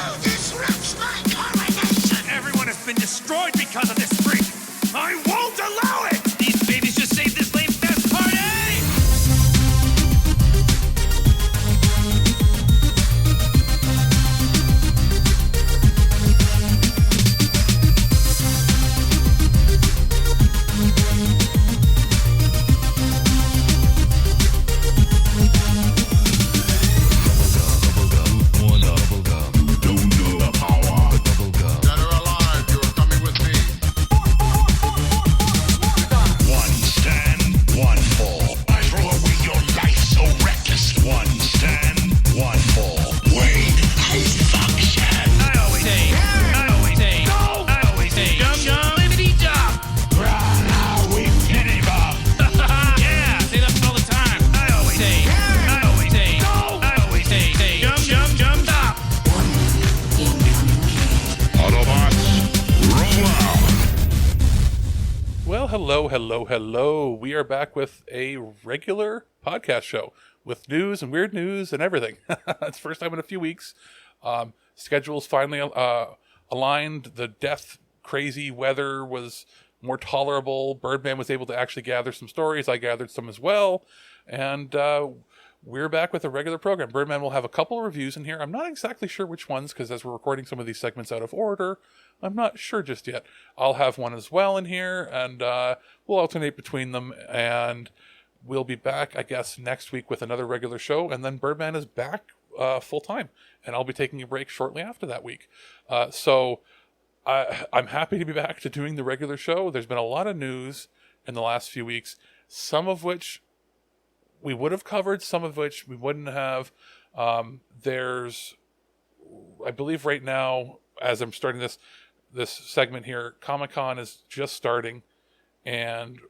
Who disrupts my coronation? Everyone has been destroyed because of this freak. I won't allow it! These babies just saved this lame fest party! Hello. We are back with a regular podcast show with news and weird news and everything. It's the first time in a few weeks. Schedules finally aligned. The death crazy weather was more tolerable. Birdman was able to actually gather some stories. I gathered some as well. And we're back with a regular program. Birdman will have a couple of reviews in here. I'm not exactly sure which ones, because as we're recording some of these segments out of order, I'm not sure just yet. I'll have one as well in here, and we'll alternate between them, and we'll be back, I guess, next week with another regular show, and then Birdman is back full-time, and I'll be taking a break shortly after that week. So I'm happy to be back to doing the regular show. There's been a lot of news in the last few weeks, some of which we would have covered, some of which we wouldn't have. There's, I believe right now, as I'm starting this segment here, Comic-Con is just starting, and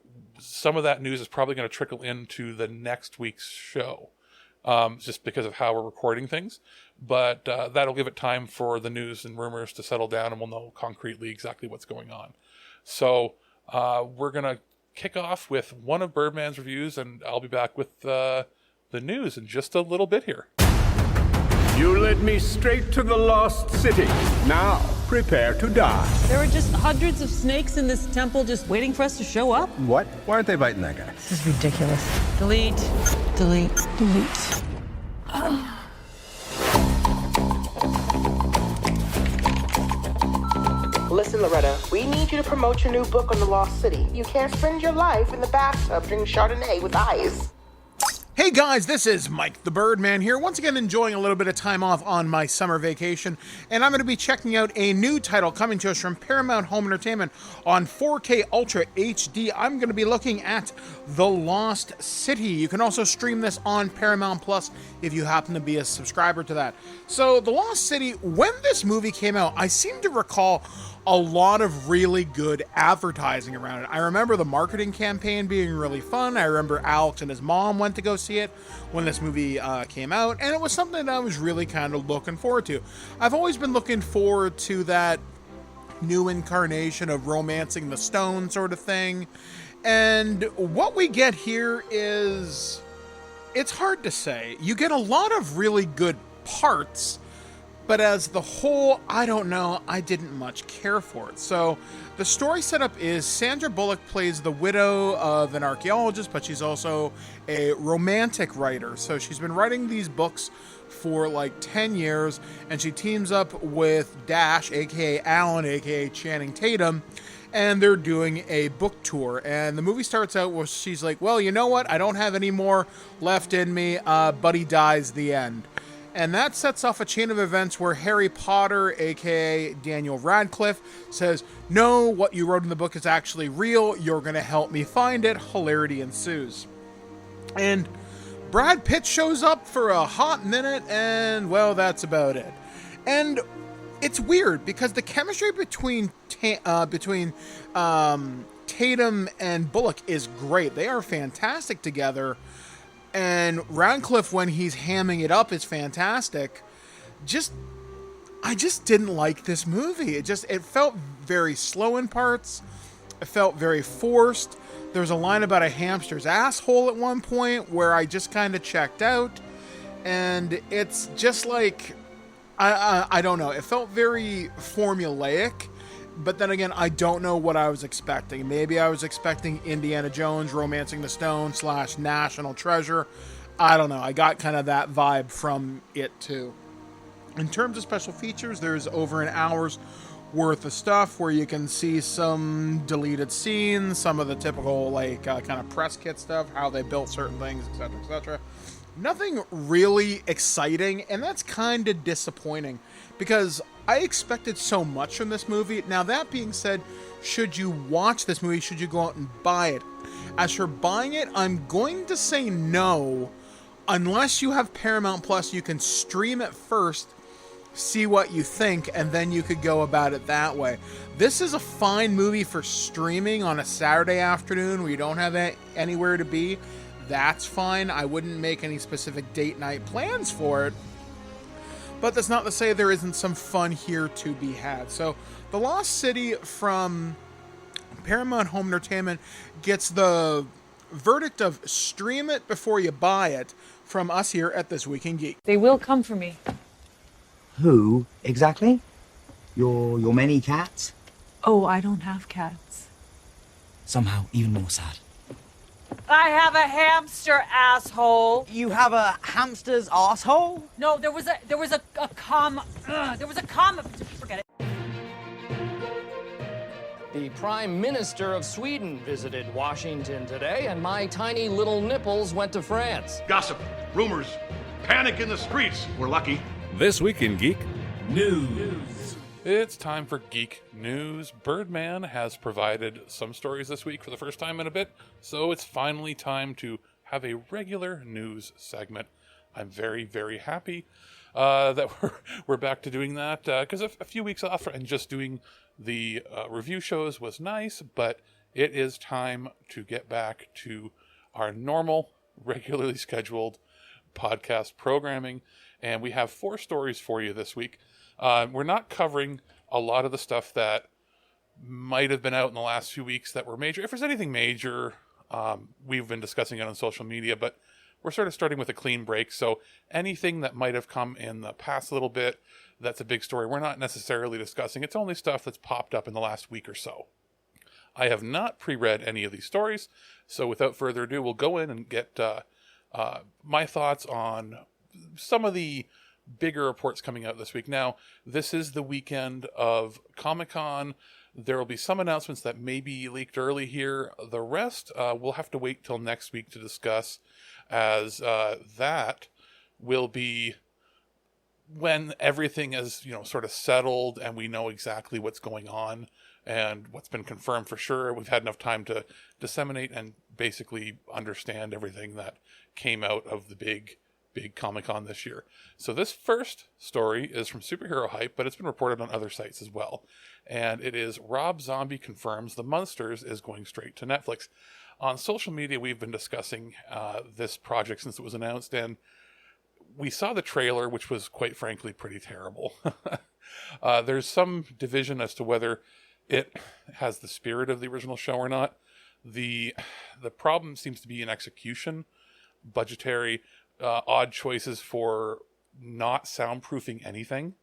some of that news is probably going to trickle into the next week's show, just because of how we're recording things. But that'll give it time for the news and rumors to settle down, and we'll know concretely exactly what's going on. So we're going to kick off with one of Birdman's reviews, and I'll be back with the news in just a little bit here. You led me straight to the lost city. Now, prepare to die. There were just hundreds of snakes in this temple just waiting for us to show up. What? Why aren't they biting that guy? This is ridiculous. Delete. Listen, Loretta, we need you to promote your new book on the Lost City. You can't spend your life in the bathtub drinking Chardonnay with eyes. Hey guys, this is Mike the Birdman here, once again enjoying a little bit of time off on my summer vacation, and I'm going to be checking out a new title coming to us from Paramount Home Entertainment on 4K Ultra HD. I'm going to be looking at The Lost City. You can also stream this on Paramount Plus if you happen to be a subscriber to that. So, The Lost City, when this movie came out, I seem to recall a lot of really good advertising around it. I remember the marketing campaign being really fun. I remember Alex and his mom went to go see it when this movie came out, and it was something that I was really kind of looking forward to. I've always been looking forward to that new incarnation of romancing the stone sort of thing, and what we get here is, it's hard to say. You get a lot of really good parts, but as the whole, I don't know, I didn't much care for it. So the story setup is Sandra Bullock plays the widow of an archaeologist, but she's also a romantic writer. So she's been writing these books for like 10 years, and she teams up with Dash, aka Alan, aka Channing Tatum, and they're doing a book tour. And the movie starts out where she's like, well, you know what? I don't have any more left in me. Buddy dies, the end. And that sets off a chain of events where Harry Potter, aka Daniel Radcliffe, says, no, what you wrote in the book is actually real. You're going to help me find it. Hilarity ensues. And Brad Pitt shows up for a hot minute, and, well, that's about it. And it's weird, because the chemistry between Tatum and Bullock is great. They are fantastic together. And Radcliffe, when he's hamming it up, is fantastic. I just didn't like this movie. It felt very slow in parts. It felt very forced. There was a line about a hamster's asshole at one point where I just kind of checked out. And it's just like, I don't know. It felt very formulaic, but then again, I don't know what I was expecting. Maybe I was expecting Indiana Jones Romancing the Stone / National Treasure. I don't know. I got kind of that vibe from it too. In terms of special features, there's over an hour's worth of stuff where you can see some deleted scenes, some of the typical kind of press kit stuff, how they built certain things, etc., etc. Nothing really exciting, and that's kind of disappointing because I expected so much from this movie. Now, that being said, should you watch this movie? Should you go out and buy it? As for buying it, I'm going to say no. Unless you have Paramount Plus, you can stream it first, see what you think, and then you could go about it that way. This is a fine movie for streaming on a Saturday afternoon where you don't have anywhere to be. That's fine. I wouldn't make any specific date night plans for it. But that's not to say there isn't some fun here to be had. So, The Lost City from Paramount Home Entertainment gets the verdict of stream it before you buy it from us here at This Week in Geek. They will come for me. Who exactly? Your many cats? Oh, I don't have cats. Somehow even more sad. I have a hamster, asshole. You have a hamster's asshole? No, there was a comma. There was a comma. Forget it. The Prime Minister of Sweden visited Washington today, and my tiny little nipples went to France. Gossip, rumors, panic in the streets. We're lucky. This Week in Geek News. It's time for Geek News. Birdman has provided some stories this week for the first time in a bit, so it's finally time to have a regular news segment. I'm very, very happy that we're back to doing that, because a few weeks off and just doing the review shows was nice, but it is time to get back to our normal, regularly scheduled podcast programming, and we have 4 stories for you this week. We're not covering a lot of the stuff that might have been out in the last few weeks that were major. If there's anything major, we've been discussing it on social media, but we're sort of starting with a clean break. So anything that might have come in the past little bit, that's a big story, we're not necessarily discussing. It's only stuff that's popped up in the last week or so. I have not pre-read any of these stories, so without further ado, we'll go in and get my thoughts on some of the bigger reports coming out this week. Now, this is the weekend of Comic-Con. There will be some announcements that may be leaked early here. The rest, we'll have to wait till next week to discuss, as that will be when everything is, sort of settled and we know exactly what's going on and what's been confirmed for sure. We've had enough time to disseminate and basically understand everything that came out of the big Comic-Con this year. So this first story is from Superhero Hype, but it's been reported on other sites as well. And it is Rob Zombie confirms The Munsters is going straight to Netflix. On social media, we've been discussing this project since it was announced, and we saw the trailer, which was quite frankly pretty terrible. There's some division as to whether it has the spirit of the original show or not. The problem seems to be in execution, budgetary, odd choices for not soundproofing anything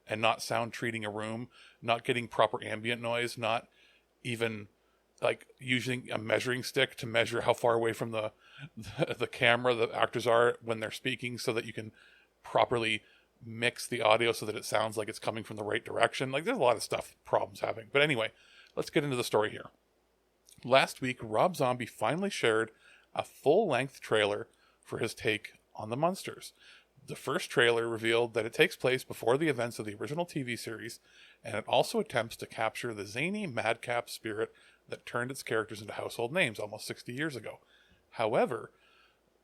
and not sound treating a room, not getting proper ambient noise, not even using a measuring stick to measure how far away from the camera the actors are when they're speaking so that you can properly mix the audio so that it sounds like it's coming from the right direction. There's a lot of problems having. But anyway, let's get into the story here. Last week, Rob Zombie finally shared a full-length trailer for his take on The Munsters. The first trailer revealed that it takes place before the events of the original TV series, and it also attempts to capture the zany madcap spirit that turned its characters into household names almost 60 years ago. However,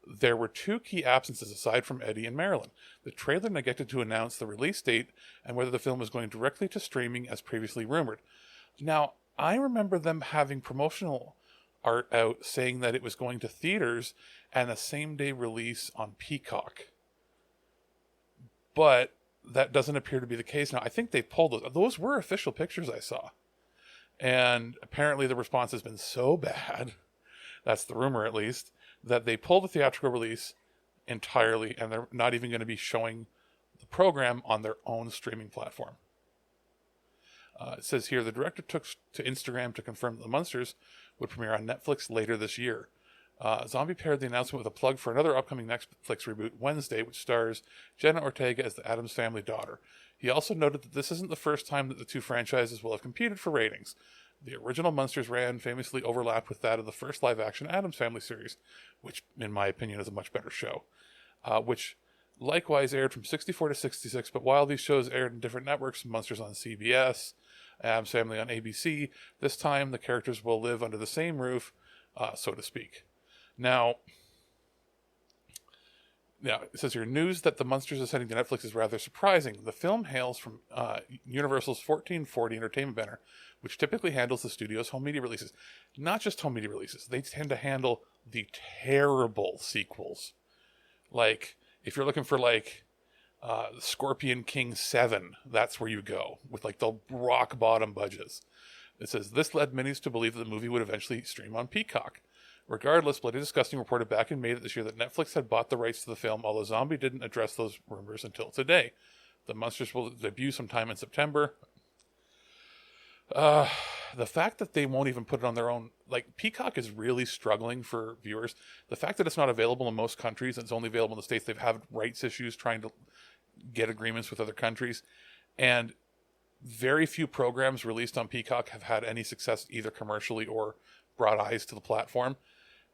there were 2 key absences aside from Eddie and Marilyn. The trailer neglected to announce the release date and whether the film was going directly to streaming as previously rumored. Now, I remember them having promotional art out saying that it was going to theaters and a same-day release on Peacock. But that doesn't appear to be the case now. I think they pulled those. Those were official pictures I saw. And apparently the response has been so bad, that's the rumor at least, that they pulled the theatrical release entirely and they're not even going to be showing the program on their own streaming platform. It says here, the director took to Instagram to confirm that The Munsters would premiere on Netflix later this year. Zombie paired the announcement with a plug for another upcoming Netflix reboot, Wednesday, which stars Jenna Ortega as the Addams Family daughter. He also noted that this isn't the first time that the two franchises will have competed for ratings. The original Munsters ran famously overlapped with that of the first live-action Addams Family series, which, in my opinion, is a much better show, which likewise aired from 64 to 66, but while these shows aired in different networks, Munsters on CBS, Addams Family on ABC, this time the characters will live under the same roof, so to speak. Now, it says here, news that The Munsters is heading to Netflix is rather surprising. The film hails from Universal's 1440 Entertainment banner, which typically handles the studio's home media releases. Not just home media releases. They tend to handle the terrible sequels. Like, if you're looking for, like, Scorpion King 7, that's where you go, with, like, the rock-bottom budgets. It says, this led many to believe that the movie would eventually stream on Peacock. Regardless, Bloody Disgusting reported back in May this year that Netflix had bought the rights to the film, although Zombie didn't address those rumors until today. The Munsters will debut sometime in September. The fact that they won't even put it on their own, like, Peacock is really struggling for viewers. The fact that it's not available in most countries and it's only available in the States, they've had rights issues trying to get agreements with other countries. And very few programs released on Peacock have had any success either commercially or brought eyes to the platform.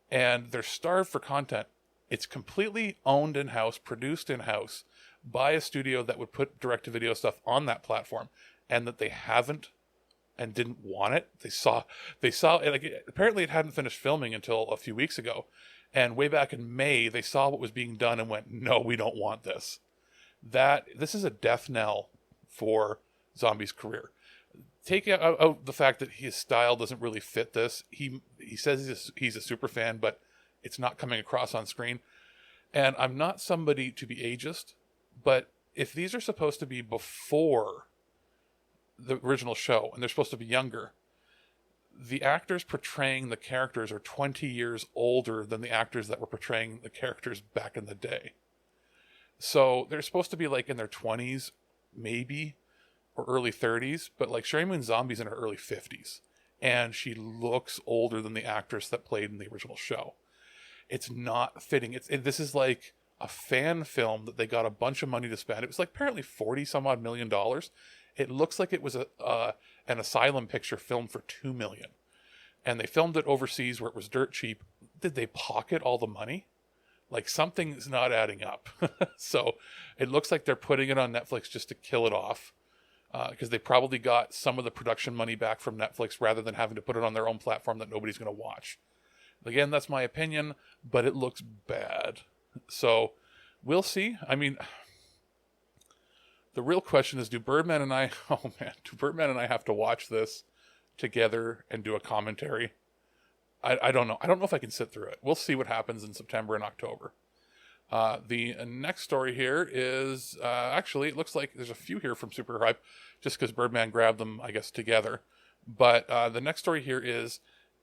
And they're starved for content. It's completely owned in-house, produced in-house by a studio that would put direct-to-video stuff on that platform, and that they haven't and didn't want it. They saw like, apparently it hadn't finished filming until a few weeks ago, and way back in May they saw what was being done and went, no, we don't want this. This is a death knell for Zombie's career. Take out the fact that his style doesn't really fit this. He says he's a super fan, but it's not coming across on screen. And I'm not somebody to be ageist, but if these are supposed to be before the original show and they're supposed to be younger, the actors portraying the characters are 20 years older than the actors that were portraying the characters back in the day. So they're supposed to be like in their 20s, maybe, or early 30s, but like Sherry Moon Zombie's in her early 50s, and she looks older than the actress that played in the original show. It's not fitting. This is like a fan film that they got a bunch of money to spend. It was like apparently $40-some-odd million. It looks like it was an asylum picture filmed for $2 million, and they filmed it overseas where it was dirt cheap. Did they pocket all the money? Like, something's not adding up. So it looks like they're putting it on Netflix just to kill it off. Because they probably got some of the production money back from Netflix rather than having to put it on their own platform that nobody's going to watch. Again, that's my opinion, but it looks bad. So we'll see. I mean, the real question is, do Birdman and I have to watch this together and do a commentary? I don't know. I don't know if I can sit through it. We'll see what happens in September and October. The next story here is, actually, it looks like there's a few here from Super Hype, just because Birdman grabbed them, I guess, together. But the next story here is,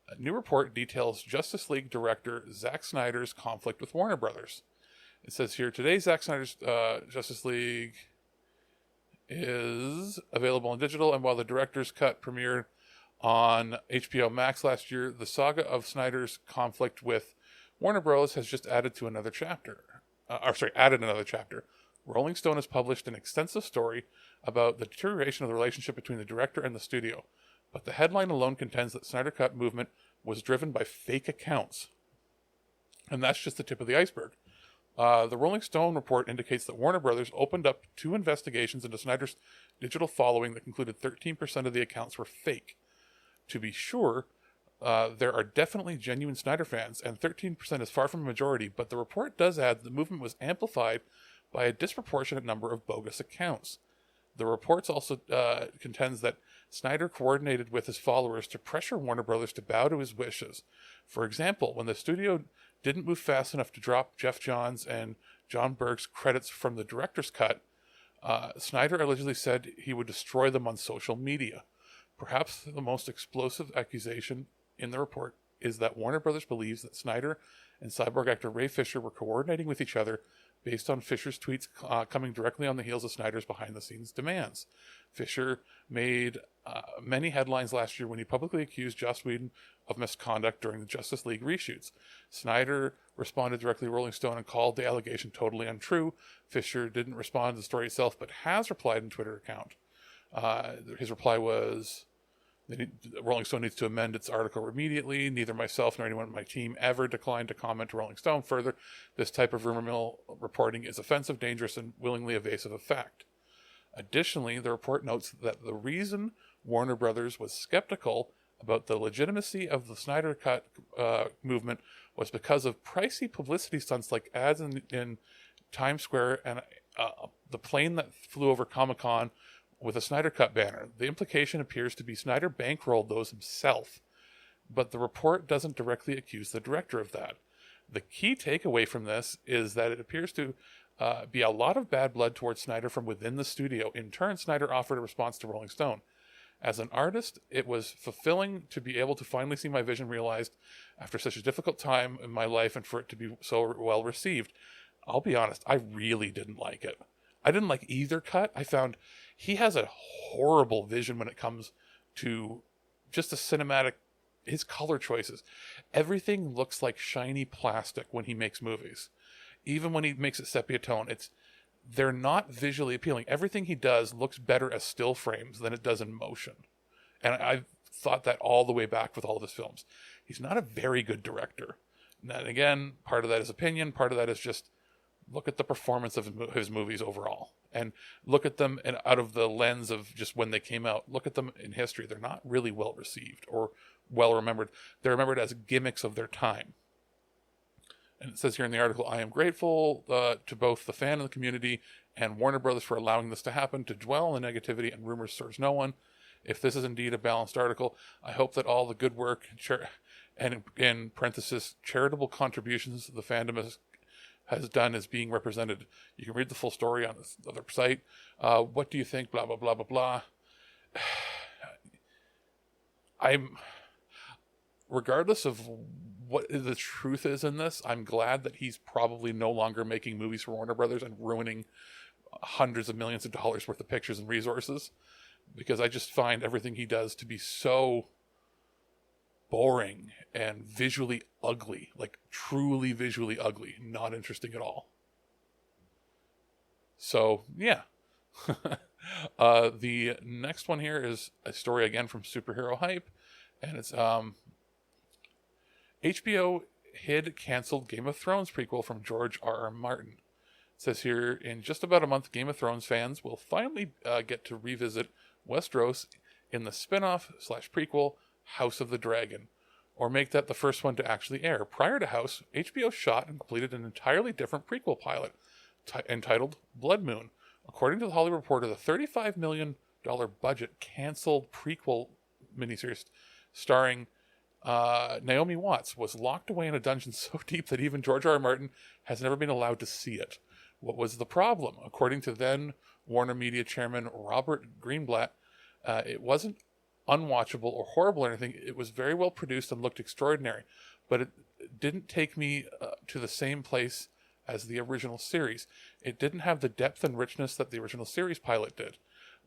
a new report details Justice League director Zack Snyder's conflict with Warner Brothers. It says here, today Zack Snyder's Justice League is available on digital, and while the director's cut premiered on HBO Max last year, the saga of Snyder's conflict with Warner Bros. Has just added another chapter. Rolling Stone has published an extensive story about the deterioration of the relationship between the director and the studio, but the headline alone contends that Snyder Cut movement was driven by fake accounts. And that's just the tip of the iceberg. The Rolling Stone report indicates that Warner Brothers opened up 2 investigations into Snyder's digital following that concluded 13% of the accounts were fake. To be sure, there are definitely genuine Snyder fans, and 13% is far from a majority, but the report does add that the movement was amplified by a disproportionate number of bogus accounts. The report also contends that Snyder coordinated with his followers to pressure Warner Brothers to bow to his wishes. For example, when the studio didn't move fast enough to drop Jeff Johns and John Berg's credits from the director's cut, Snyder allegedly said he would destroy them on social media. Perhaps the most explosive accusation in the report is that Warner Brothers believes that Snyder and Cyborg actor Ray Fisher were coordinating with each other based on Fisher's tweets coming directly on the heels of Snyder's behind-the-scenes demands. Fisher made many headlines last year when he publicly accused Joss Whedon of misconduct during the Justice League reshoots. Snyder responded directly to Rolling Stone and called the allegation totally untrue. Fisher didn't respond to the story itself, but has replied in Twitter account. His reply was, Rolling Stone needs to amend its article immediately. Neither myself nor anyone on my team ever declined to comment to Rolling Stone. Further, this type of rumor mill reporting is offensive, dangerous, and willingly evasive of fact. Additionally, the report notes that the reason Warner Brothers was skeptical about the legitimacy of the Snyder Cut movement was because of pricey publicity stunts like ads in Times Square and the plane that flew over Comic-Con with a Snyder Cut banner. The implication appears to be Snyder bankrolled those himself, but the report doesn't directly accuse the director of that. The key takeaway from this is that it appears to be a lot of bad blood towards Snyder from within the studio. In turn, Snyder offered a response to Rolling Stone. As an artist, it was fulfilling to be able to finally see my vision realized after such a difficult time in my life and for it to be so well received. I'll be honest, I really didn't like it. I didn't like either cut. I found he has a horrible vision when it comes to just the cinematic, his color choices. Everything looks like shiny plastic when he makes movies. Even when he makes it sepia tone, they're not visually appealing. Everything he does looks better as still frames than it does in motion. And I've thought that all the way back with all of his films. He's not a very good director. And again, part of that is opinion, part of that is just look at the performance of his movies overall. And look at them out of the lens of just when they came out. Look at them in history. They're not really well received or well remembered. They're remembered as gimmicks of their time. And it says here in the article, I am grateful to both the fan and the community and Warner Brothers for allowing this to happen. To dwell on the negativity and rumors serves no one. If this is indeed a balanced article, I hope that all the good work and in parenthesis, charitable contributions the fandom has done is being represented. You can read the full story on this other site. What do you think? Blah, blah, blah, blah, blah. Regardless of what the truth is in this, I'm glad that he's probably no longer making movies for Warner Brothers and ruining hundreds of millions of dollars worth of pictures and resources, because I just find everything he does to be so boring and visually ugly, like truly visually ugly, not interesting at all. So, yeah. The next one here is a story again from Superhero Hype, and it's HBO hid canceled Game of Thrones prequel from George R.R. Martin. It says here, in just about a month, Game of Thrones fans will finally get to revisit Westeros in the spin-off / prequel House of the Dragon, or make that the first one to actually air. Prior to House, HBO shot and completed an entirely different prequel pilot entitled Blood Moon. According to the Hollywood Reporter, the $35 million budget canceled prequel miniseries starring Naomi Watts was locked away in a dungeon so deep that even George R.R. Martin has never been allowed to see it. What was the problem? According to then Warner Media chairman Robert Greenblatt, it wasn't unwatchable or horrible or anything. It was very well produced and looked extraordinary, but it didn't take me to the same place as the original series. It didn't have the depth and richness that the original series pilot did.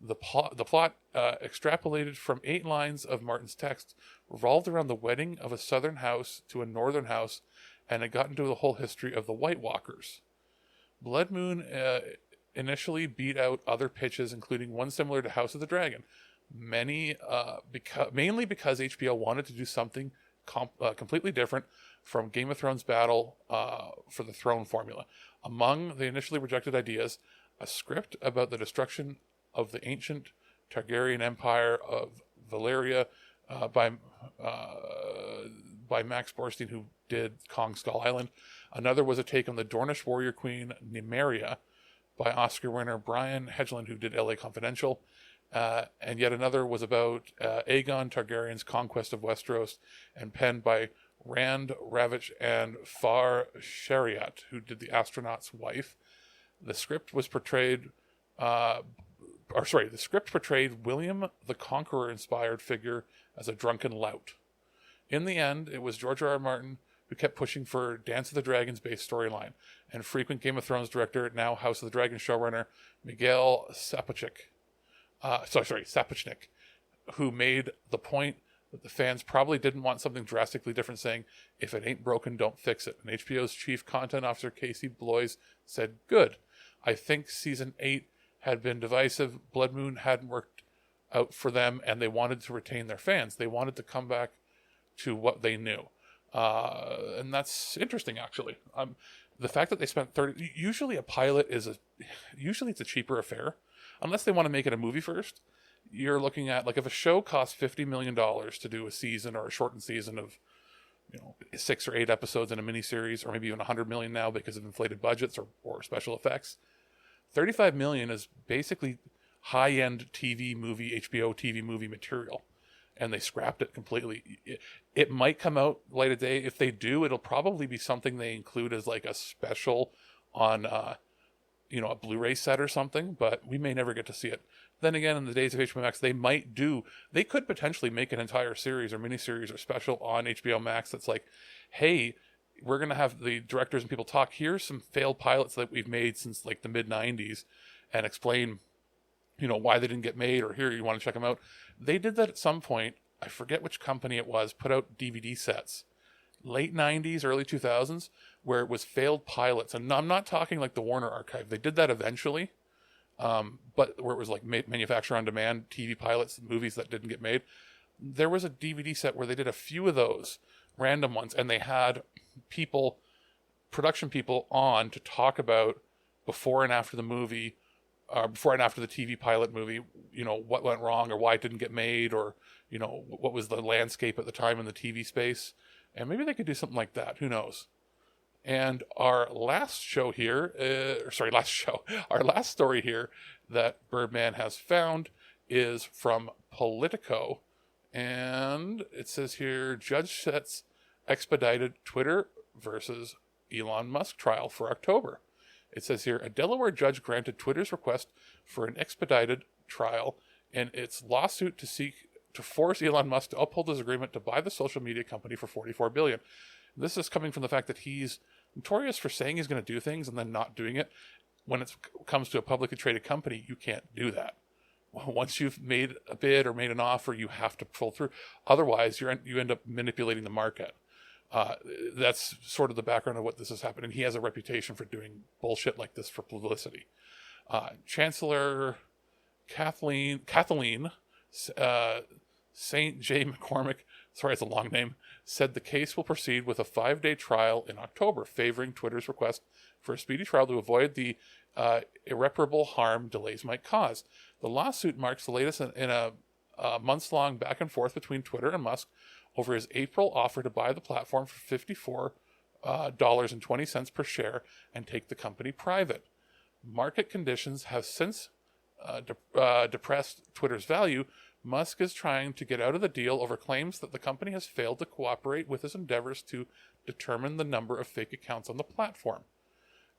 The plot extrapolated from 8 lines of Martin's text, revolved around the wedding of a southern house to a northern house, and it got into the whole history of the White Walkers. Blood Moon initially beat out other pitches, including one similar to House of the Dragon, mainly because HBO wanted to do something completely different from Game of Thrones battle for the throne formula. Among the initially rejected ideas, a script about the destruction of the ancient Targaryen Empire of Valyria by Max Borstein, who did Kong Skull Island. Another was a take on the Dornish warrior queen Nymeria by Oscar winner Brian Hedgeland, who did LA Confidential. And yet another was about Aegon Targaryen's conquest of Westeros, and penned by Rand Ravitch and Far Shariat, who did The Astronaut's Wife. The script portrayed William the Conqueror-inspired figure as a drunken lout. In the end, it was George R.R. Martin who kept pushing for Dance of the Dragons based storyline, and frequent Game of Thrones director, now House of the Dragon showrunner, Miguel Sapochnik, who made the point that the fans probably didn't want something drastically different, saying, "If it ain't broken, don't fix it." And HBO's chief content officer, Casey Bloys, said, "Good. I think season 8 had been divisive. Blood Moon hadn't worked out for them, and they wanted to retain their fans. They wanted to come back to what they knew." And that's interesting, actually. The fact that they spent 30... Usually a pilot usually it's a cheaper affair. Unless they want to make it a movie first. You're looking at, like, if a show costs $50 million to do a season or a shortened season of, 6 or 8 episodes in a miniseries, or maybe even $100 million now because of inflated budgets or special effects, $35 million is basically high-end TV movie, HBO TV movie material. And they scrapped it completely. It might come out light of day. If they do, it'll probably be something they include as like a special on, a Blu-ray set or something, but we may never get to see it. Then again, in the days of HBO Max, they could potentially make an entire series or miniseries or special on HBO Max that's like, hey, we're going to have the directors and people talk. Here's some failed pilots that we've made since like the mid-90s and explain, why they didn't get made, or here, you want to check them out. They did that at some point. I forget which company it was, put out DVD sets, late 90s, early 2000s, where it was failed pilots. And I'm not talking like the Warner Archive. They did that eventually, but where it was like manufacturer on demand, TV pilots, movies that didn't get made. There was a DVD set where they did a few of those, random ones, and they had production people on to talk about before and after the movie, before and after the TV pilot movie, what went wrong or why it didn't get made, or, what was the landscape at the time in the TV space. And maybe they could do something like that. Who knows? And our last story here that Birdman has found is from Politico. And it says here, judge sets expedited Twitter versus Elon Musk trial for October. It says here, a Delaware judge granted Twitter's request for an expedited trial in its lawsuit to force Elon Musk to uphold his agreement to buy the social media company for $44 billion. This is coming from the fact that he's notorious for saying he's going to do things and then not doing it. When it comes to a publicly traded company, you can't do that. Once you've made a bid or made an offer, you have to pull through. Otherwise, you end up manipulating the market. That's sort of the background of what this has happened. And he has a reputation for doing bullshit like this for publicity. Chancellor Kathleen St. J. McCormick, sorry, it's a long name, said the case will proceed with a 5-day trial in October, favoring Twitter's request for a speedy trial to avoid the irreparable harm delays might cause. The lawsuit marks the latest in a months-long back and forth between Twitter and Musk over his April offer to buy the platform for $54.20 per share and take the company private. Market conditions have since depressed Twitter's value. Musk is trying to get out of the deal over claims that the company has failed to cooperate with his endeavors to determine the number of fake accounts on the platform.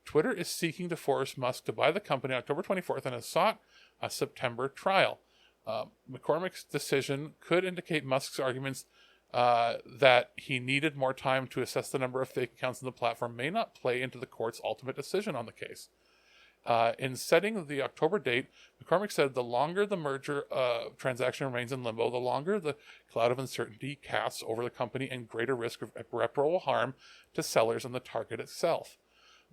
Twitter is seeking to force Musk to buy the company on October 24th and has sought a September trial. McCormick's decision could indicate Musk's arguments that he needed more time to assess the number of fake accounts on the platform may not play into the court's ultimate decision on the case. In setting the October date, McCormick said the longer the merger transaction remains in limbo, the longer the cloud of uncertainty casts over the company and greater risk of irreparable harm to sellers and the target itself.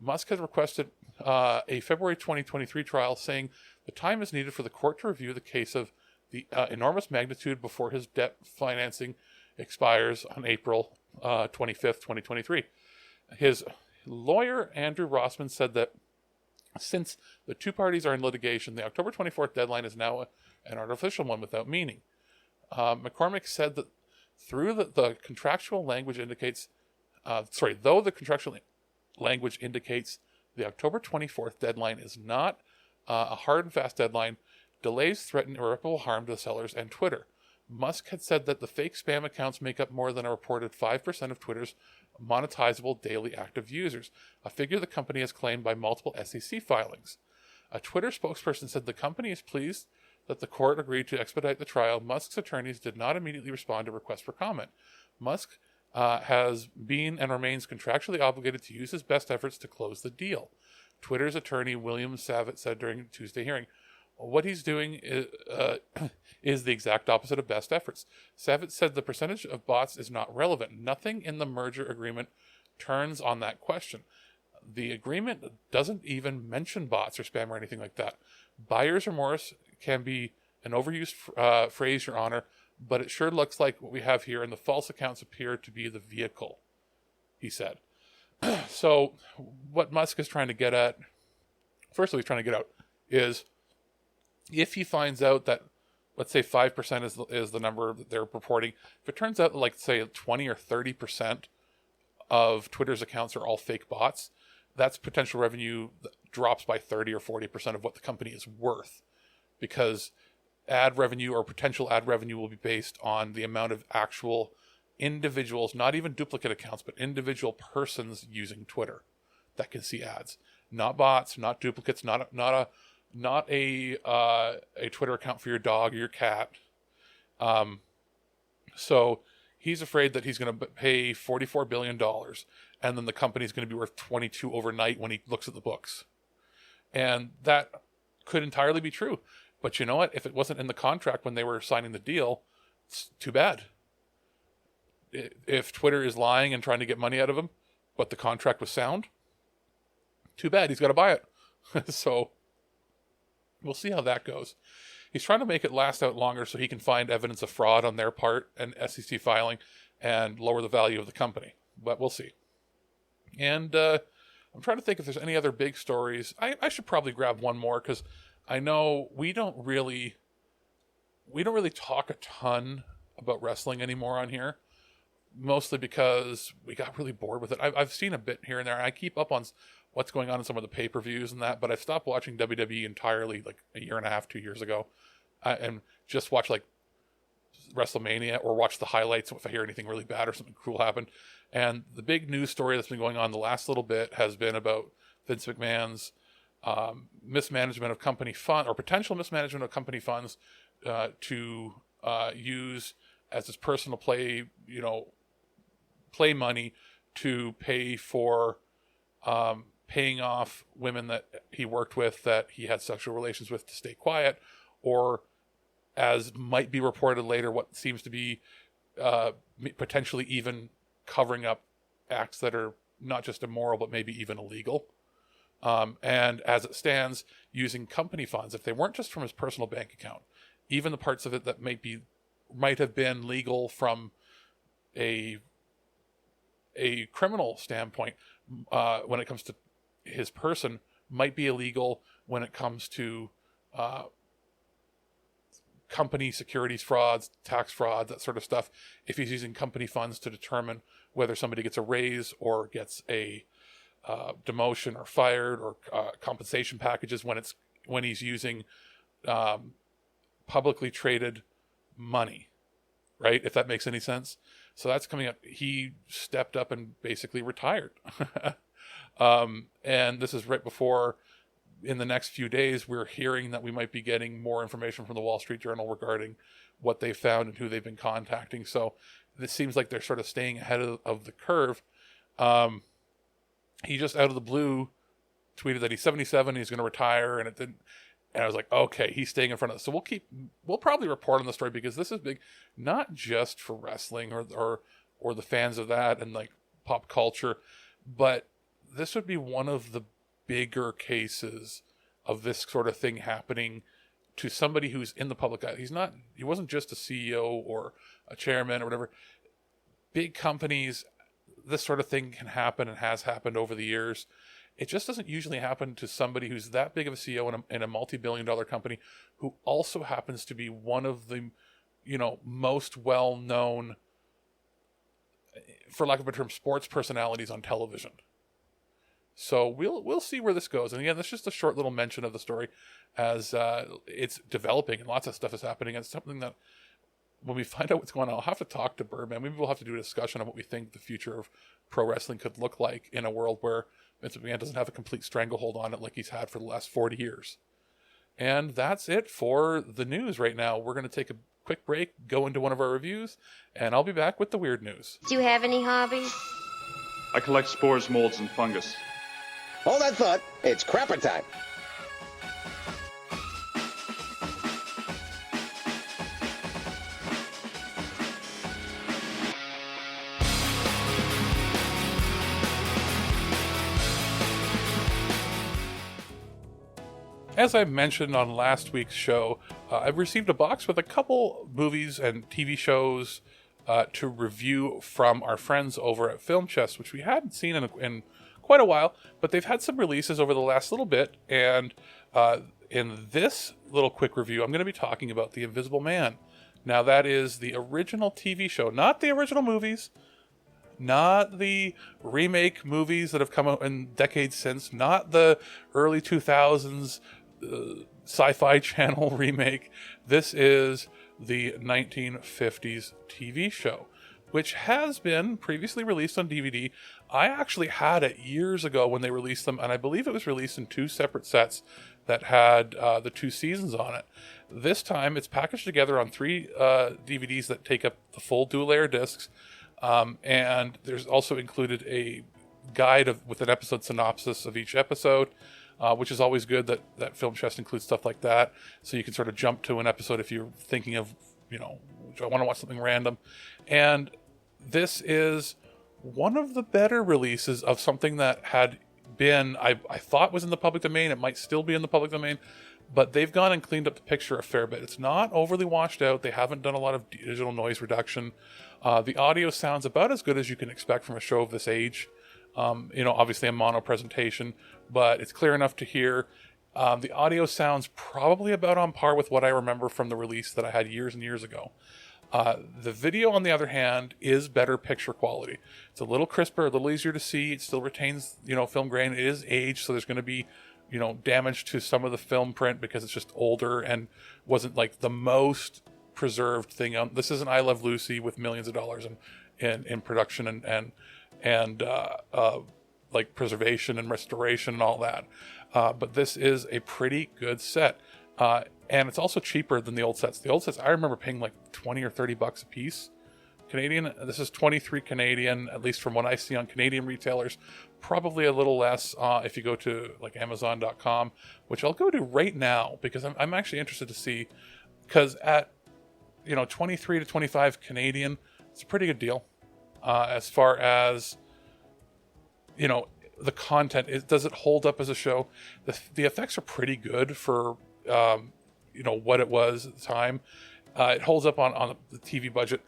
Musk has requested a February 2023 trial, saying the time is needed for the court to review the case of the enormous magnitude before his debt financing expires on April 25th, 2023. His lawyer, Andrew Rossman, said that since the two parties are in litigation, the October 24th deadline is now an artificial one without meaning. McCormick said that though the contractual language indicates the October 24th deadline is not a hard and fast deadline, delays threaten irreparable harm to the sellers and Twitter. Musk had said that the fake spam accounts make up more than a reported 5% of Twitter's monetizable daily active users, a figure the company has claimed by multiple SEC filings. A Twitter spokesperson said the company is pleased that the court agreed to expedite the trial. Musk's attorneys did not immediately respond to requests for comment. Musk has been and remains contractually obligated to use his best efforts to close the deal. Twitter's attorney William Savitt said during Tuesday hearing, what he's doing is the exact opposite of best efforts. Savitt said the percentage of bots is not relevant. Nothing in the merger agreement turns on that question. The agreement doesn't even mention bots or spam or anything like that. Buyer's remorse can be an overused phrase, Your Honor, but it sure looks like what we have here, and the false accounts appear to be the vehicle, he said. So what Musk is trying to get at, first of all, he's trying to get out, is if he finds out that, let's say 5% is the number that they're reporting, if it turns out like, say, 20 or 30% of Twitter's accounts are all fake bots, that's potential revenue that drops by 30 or 40% of what the company is worth, because ad revenue or potential ad revenue will be based on the amount of actual individuals, not even duplicate accounts, but individual persons using Twitter that can see ads, not bots, not duplicates, not a Twitter account for your dog or your cat. So he's afraid that he's going to pay $44 billion, and then the company's going to be worth 22 overnight when he looks at the books. And that could entirely be true. But you know what? If it wasn't in the contract when they were signing the deal, it's too bad. If Twitter is lying and trying to get money out of him, but the contract was sound, too bad. He's got to buy it. So we'll see how that goes. He's trying to make it last out longer so he can find evidence of fraud on their part and SEC filing and lower the value of the company. But we'll see. And I'm trying to think if there's any other big stories. I should probably grab one more, because I know we don't really talk a ton about wrestling anymore on here, mostly because we got really bored with it. I've seen a bit here and there. I keep up on what's going on in some of the pay-per-views and that, but I've stopped watching WWE entirely like a year and a half, 2 years ago, and just watch like WrestleMania or watch the highlights if I hear anything really bad or something cool happened. And the big news story that's been going on the last little bit has been about Vince McMahon's mismanagement of company fund, or potential mismanagement of company funds, to use as his personal play money to pay for paying off women that he worked with that he had sexual relations with to stay quiet, or as might be reported later, what seems to be potentially even covering up acts that are not just immoral but maybe even illegal. And as it stands, using company funds, if they weren't just from his personal bank account, even the parts of it that might have been legal from a criminal standpoint, when it comes to his person, might be illegal when it comes to company securities frauds, tax frauds, that sort of stuff. If he's using company funds to determine whether somebody gets a raise or gets a demotion or fired, or compensation packages when he's using publicly traded money, right? If that makes any sense. So that's coming up. He stepped up and basically retired. And this is right before, in the next few days, we're hearing that we might be getting more information from the Wall Street Journal regarding what they found and who they've been contacting. So this seems like they're sort of staying ahead of the curve. He just out of the blue tweeted that he's 77, he's going to retire, and it didn't. And I was like, okay, he's staying in front of us. So we'll probably report on the story, because this is big, not just for wrestling or the fans of that and like pop culture, but this would be one of the bigger cases of this sort of thing happening to somebody who's in the public eye. He wasn't just a CEO or a chairman or whatever. Big companies, this sort of thing can happen and has happened over the years. It just doesn't usually happen to somebody who's that big of a CEO in a multi-billion-dollar company, who also happens to be one of the, most well-known, for lack of a better term, sports personalities on television. So we'll see where this goes. And again, that's just a short little mention of the story as it's developing and lots of stuff is happening. It's something that when we find out what's going on, I'll have to talk to Birdman. Maybe we'll have to do a discussion on what we think the future of pro wrestling could look like in a world where Vince McMahon doesn't have a complete stranglehold on it like he's had for the last 40 years. And that's it for the news right now. We're going to take a quick break, go into one of our reviews, and I'll be back with the weird news. Do you have any hobbies? I collect spores, molds, and fungus. Hold that thought. It's crapper time. As I mentioned on last week's show, I've received a box with a couple movies and TV shows to review from our friends over at Film Chest, which we hadn't seen in quite a while, but they've had some releases over the last little bit. And in this little quick review, I'm going to be talking about The Invisible Man. Now, that is the original TV show, not the original movies, not the remake movies that have come out in decades since, not the early 2000s Sci-Fi Channel remake. This is the 1950s TV show, which has been previously released on DVD. I actually had it years ago when they released them, and I believe it was released in 2 separate sets that had the 2 seasons on it. This time it's packaged together on 3 DVDs that take up the full dual-layer discs, and there's also included a guide with an episode synopsis of each episode, which is always good that Film Chest includes stuff like that, so you can sort of jump to an episode if you're thinking of, I want to watch something random. And this is one of the better releases of something that had been, I thought was in the public domain. It might still be in the public domain, but they've gone and cleaned up the picture a fair bit. It's not overly washed out. They haven't done a lot of digital noise reduction. The audio sounds about as good as you can expect from a show of this age. Obviously a mono presentation, but it's clear enough to hear. The audio sounds probably about on par with what I remember from the release that I had years and years ago. The video, on the other hand, is better picture quality. It's a little crisper, a little easier to see. It still retains, film grain. It is aged, so there's going to be, damage to some of the film print because it's just older and wasn't like the most preserved thing. This isn't I Love Lucy with millions of dollars in production and like preservation and restoration and all that. But this is a pretty good set. And it's also cheaper than the old sets. The old sets, I remember paying like $20 or $30 a piece Canadian. This is 23 Canadian, at least from what I see on Canadian retailers. Probably a little less if you go to like Amazon.com, which I'll go to right now because I'm actually interested to see, because at 23 to 25 Canadian, it's a pretty good deal as far as the content. Does it hold up as a show? The effects are pretty good for what it was at the time. It holds up on the TV budget.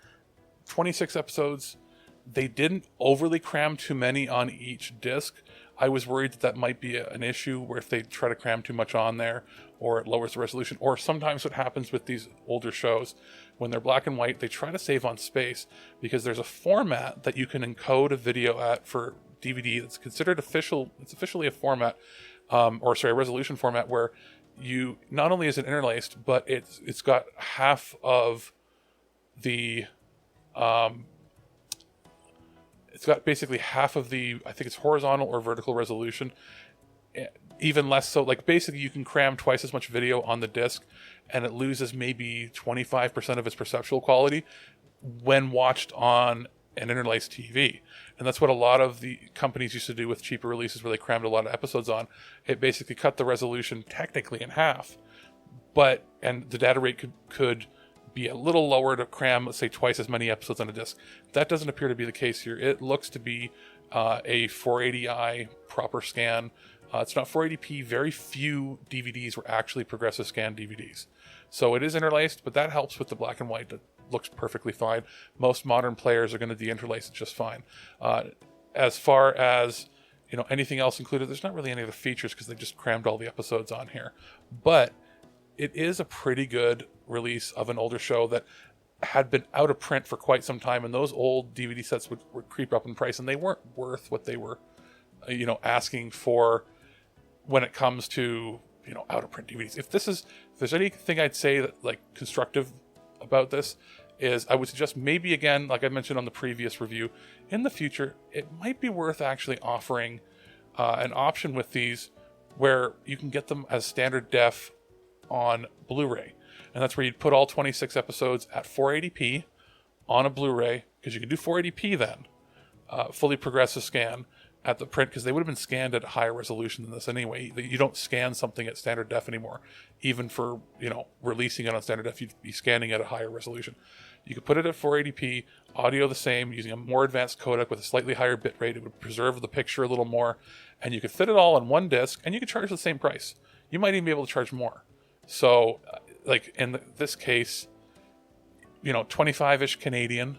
26 episodes. They didn't overly cram too many on each disc. I was worried that might be an issue where if they try to cram too much on there, or it lowers the resolution, or sometimes what happens with these older shows, when they're black and white, they try to save on space because there's a format that you can encode a video at for DVD that's considered official. It's officially a format, a resolution format where you not only is it interlaced, but it's got half of the it's got basically half of the, I think it's horizontal or vertical resolution, even less so. Like basically you can cram twice as much video on the disc and it loses maybe 25% of its perceptual quality when watched on an interlaced TV. And that's what a lot of the companies used to do with cheaper releases where they crammed a lot of episodes on. It basically cut the resolution technically in half, and the data rate could be a little lower to cram, let's say, twice as many episodes on a disc. That doesn't appear to be the case here. It looks to be a 480i proper scan. It's not 480p. Very few DVDs were actually progressive scan DVDs. So it is interlaced, but that helps with the black and white. That looks perfectly fine. Most modern players are going to de-interlace it just fine. As far as anything else included, there's not really any other features because they just crammed all the episodes on here. But it is a pretty good release of an older show that had been out of print for quite some time, and those old DVD sets would creep up in price, and they weren't worth what they were, asking for when it comes to out of print DVDs. If there's anything I'd say that like constructive about this is, I would suggest maybe again, like I mentioned on the previous review, in the future it might be worth actually offering an option with these where you can get them as standard def on Blu-ray. And that's where you'd put all 26 episodes at 480p on a Blu-ray, because you can do 480p then, fully progressive scan at the print, because they would have been scanned at a higher resolution than this anyway. You don't scan something at standard def anymore. Even for, releasing it on standard def, you'd be scanning at a higher resolution. You could put it at 480p, audio the same, using a more advanced codec with a slightly higher bit rate. It would preserve the picture a little more, and you could fit it all on one disc, and you could charge the same price. You might even be able to charge more. So, like in this case, 25-ish Canadian,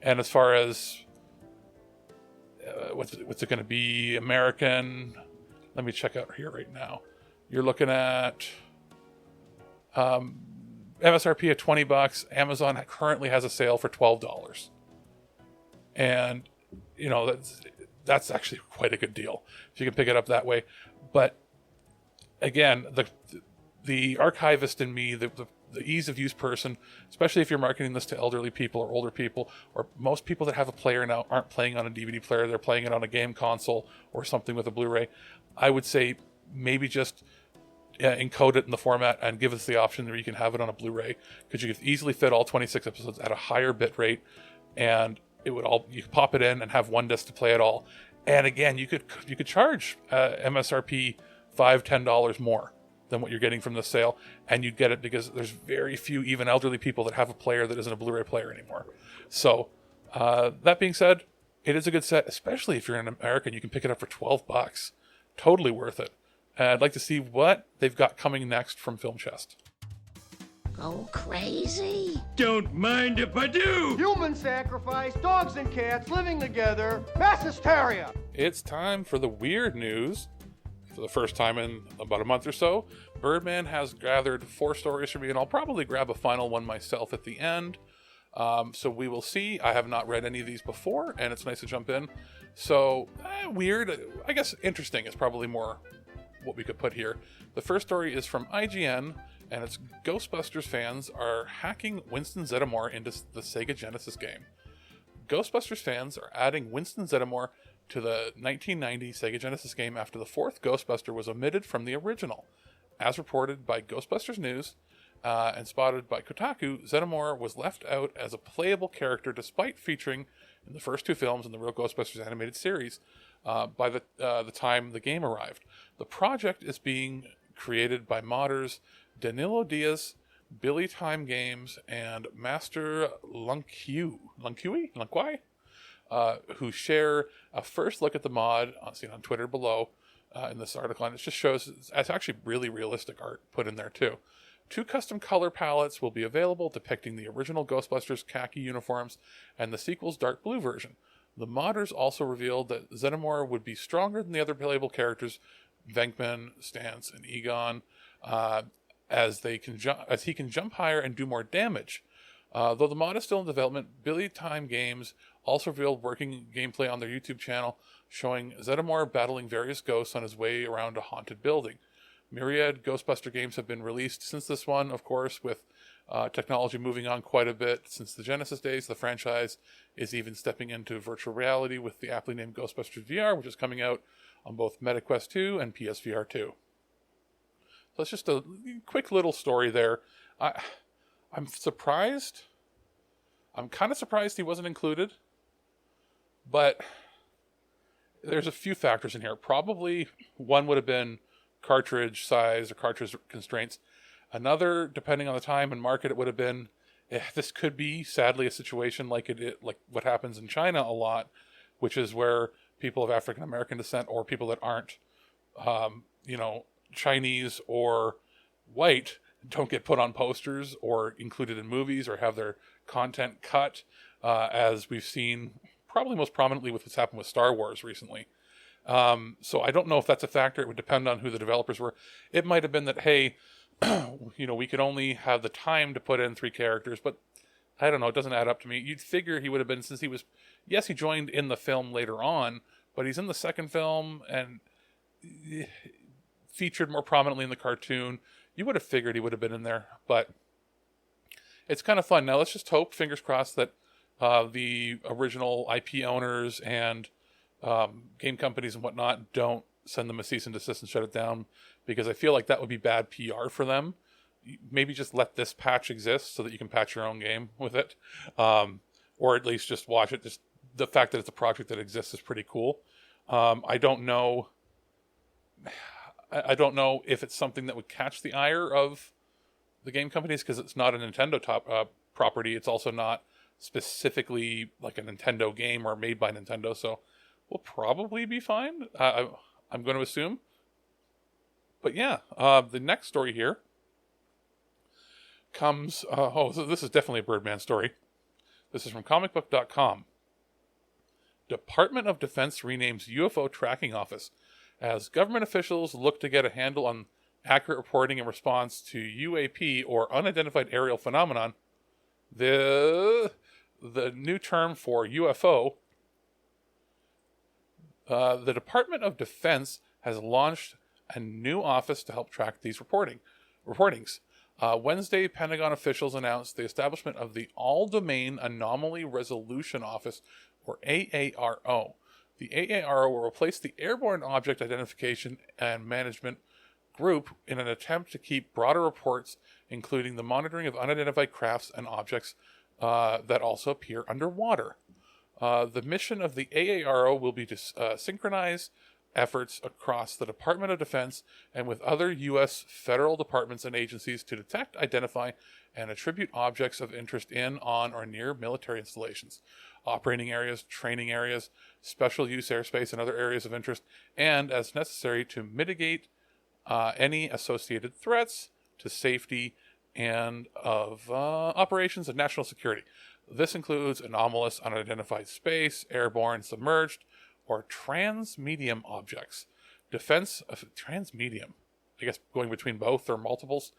and as far as what's it going to be American? Let me check out here right now. You're looking at MSRP at $20. Amazon currently has a sale for $12, and that's actually quite a good deal if you can pick it up that way. But again, the archivist in me, the ease of use person, especially if you're marketing this to elderly people or older people, or most people that have a player now aren't playing on a DVD player, they're playing it on a game console or something with a Blu-ray, I would say maybe just encode it in the format and give us the option where you can have it on a Blu-ray, because you could easily fit all 26 episodes at a higher bit rate, and you could pop it in and have one disc to play it all. And again, you could charge MSRP $5-10 more than what you're getting from the sale, and you'd get it because there's very few, even elderly people, that have a player that isn't a Blu-ray player anymore. So that being said, it is a good set, especially if you're an American. You can pick it up for $12. Totally worth it. And I'd like to see what they've got coming next from Film Chest. Go crazy? Don't mind if I do! Human sacrifice, dogs and cats living together, mass hysteria! It's time for the weird news. For the first time in about a month or so, Birdman has gathered 4 stories for me, and I'll probably grab a final one myself at the end. So we will see. I have not read any of these before, and it's nice to jump in. So, weird. I guess interesting is probably more what we could put here. The first story is from IGN, and it's Ghostbusters fans are hacking Winston Zeddemore into the Sega Genesis game. Ghostbusters fans are adding Winston Zeddemore to the 1990 Sega Genesis game after the 4th Ghostbuster was omitted from the original. As reported by Ghostbusters News and spotted by Kotaku, Zeddemore was left out as a playable character despite featuring in the first 2 films in the Real Ghostbusters animated series by the time the game arrived. The project is being created by modders Danilo Diaz, Billy Time Games, and Master Lunqui, who share a first look at the mod, seen on Twitter below in this article, and it just shows it's actually really realistic art put in there too. 2 custom color palettes will be available depicting the original Ghostbusters khaki uniforms and the sequel's dark blue version. The modders also revealed that Zeddemore would be stronger than the other playable characters, Venkman, Stantz, and Egon, as he can jump higher and do more damage. Though the mod is still in development, Billy Time Games also revealed working gameplay on their YouTube channel, showing Zeddemore battling various ghosts on his way around a haunted building. Myriad Ghostbuster games have been released since this one, of course, with technology moving on quite a bit since the Genesis days. The franchise is even stepping into virtual reality with the aptly named Ghostbusters VR, which is coming out on both MetaQuest 2 and PSVR 2. So it's just a quick little story there. I'm surprised. I'm kind of surprised he wasn't included, but there's a few factors in here. Probably one would have been cartridge size or cartridge constraints. Another, depending on the time and market, it would have been, this could be sadly a situation like what happens in China a lot, which is where people of African American descent or people that aren't, Chinese or white don't get put on posters or included in movies or have their content cut, as we've seen probably most prominently with what's happened with Star Wars recently. So I don't know if that's a factor. It would depend on who the developers were. It might have been that, hey, we could only have the time to put in 3 characters, but I don't know. It doesn't add up to me. You'd figure he would have been, since he was, yes, he joined in the film later on, but he's in the second film and featured more prominently in the cartoon. You would have figured he would have been in there, but it's kind of fun. Now let's just hope, fingers crossed, that the original IP owners and game companies and whatnot don't send them a cease and desist and shut it down, because I feel like that would be bad PR for them. Maybe just let this patch exist so that you can patch your own game with it, or at least just watch it. Just the fact that it's a project that exists is pretty cool. I don't know if it's something that would catch the ire of the game companies, because it's not a Nintendo property. It's also not specifically like a Nintendo game or made by Nintendo, so we'll probably be fine. I'm going to assume. But yeah, the next story here comes... so this is definitely a Birdman story. This is from comicbook.com. Department of Defense renames UFO tracking office as government officials look to get a handle on accurate reporting in response to UAP, or unidentified aerial phenomenon. The new term for UFO. The Department of Defense has launched a new office to help track these reportings. Wednesday, Pentagon officials announced the establishment of the All-Domain Anomaly Resolution Office, or AARO. The AARO will replace the Airborne Object Identification and Management Group in an attempt to keep broader reports, including the monitoring of unidentified crafts and objects that also appear underwater. The mission of the AARO will be to synchronize efforts across the Department of Defense and with other U.S. federal departments and agencies to detect, identify, and attribute objects of interest in, on, or near military installations, operating areas, training areas, special use airspace, and other areas of interest, and, as necessary, to mitigate any associated threats to safety and of operations and national security. This includes anomalous, unidentified space, airborne, submerged, or transmedium objects. Defense of transmedium, I guess going between both or multiples.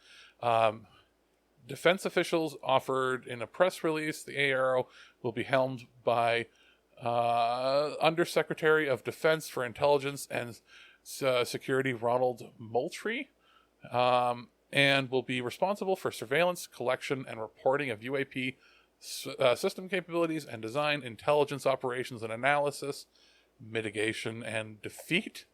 Defense officials offered in a press release the AARO will be helmed by Undersecretary of Defense for Intelligence and Security Ronald Moultrie, and will be responsible for surveillance, collection, and reporting of UAP system capabilities and design, intelligence operations and analysis, mitigation and defeat,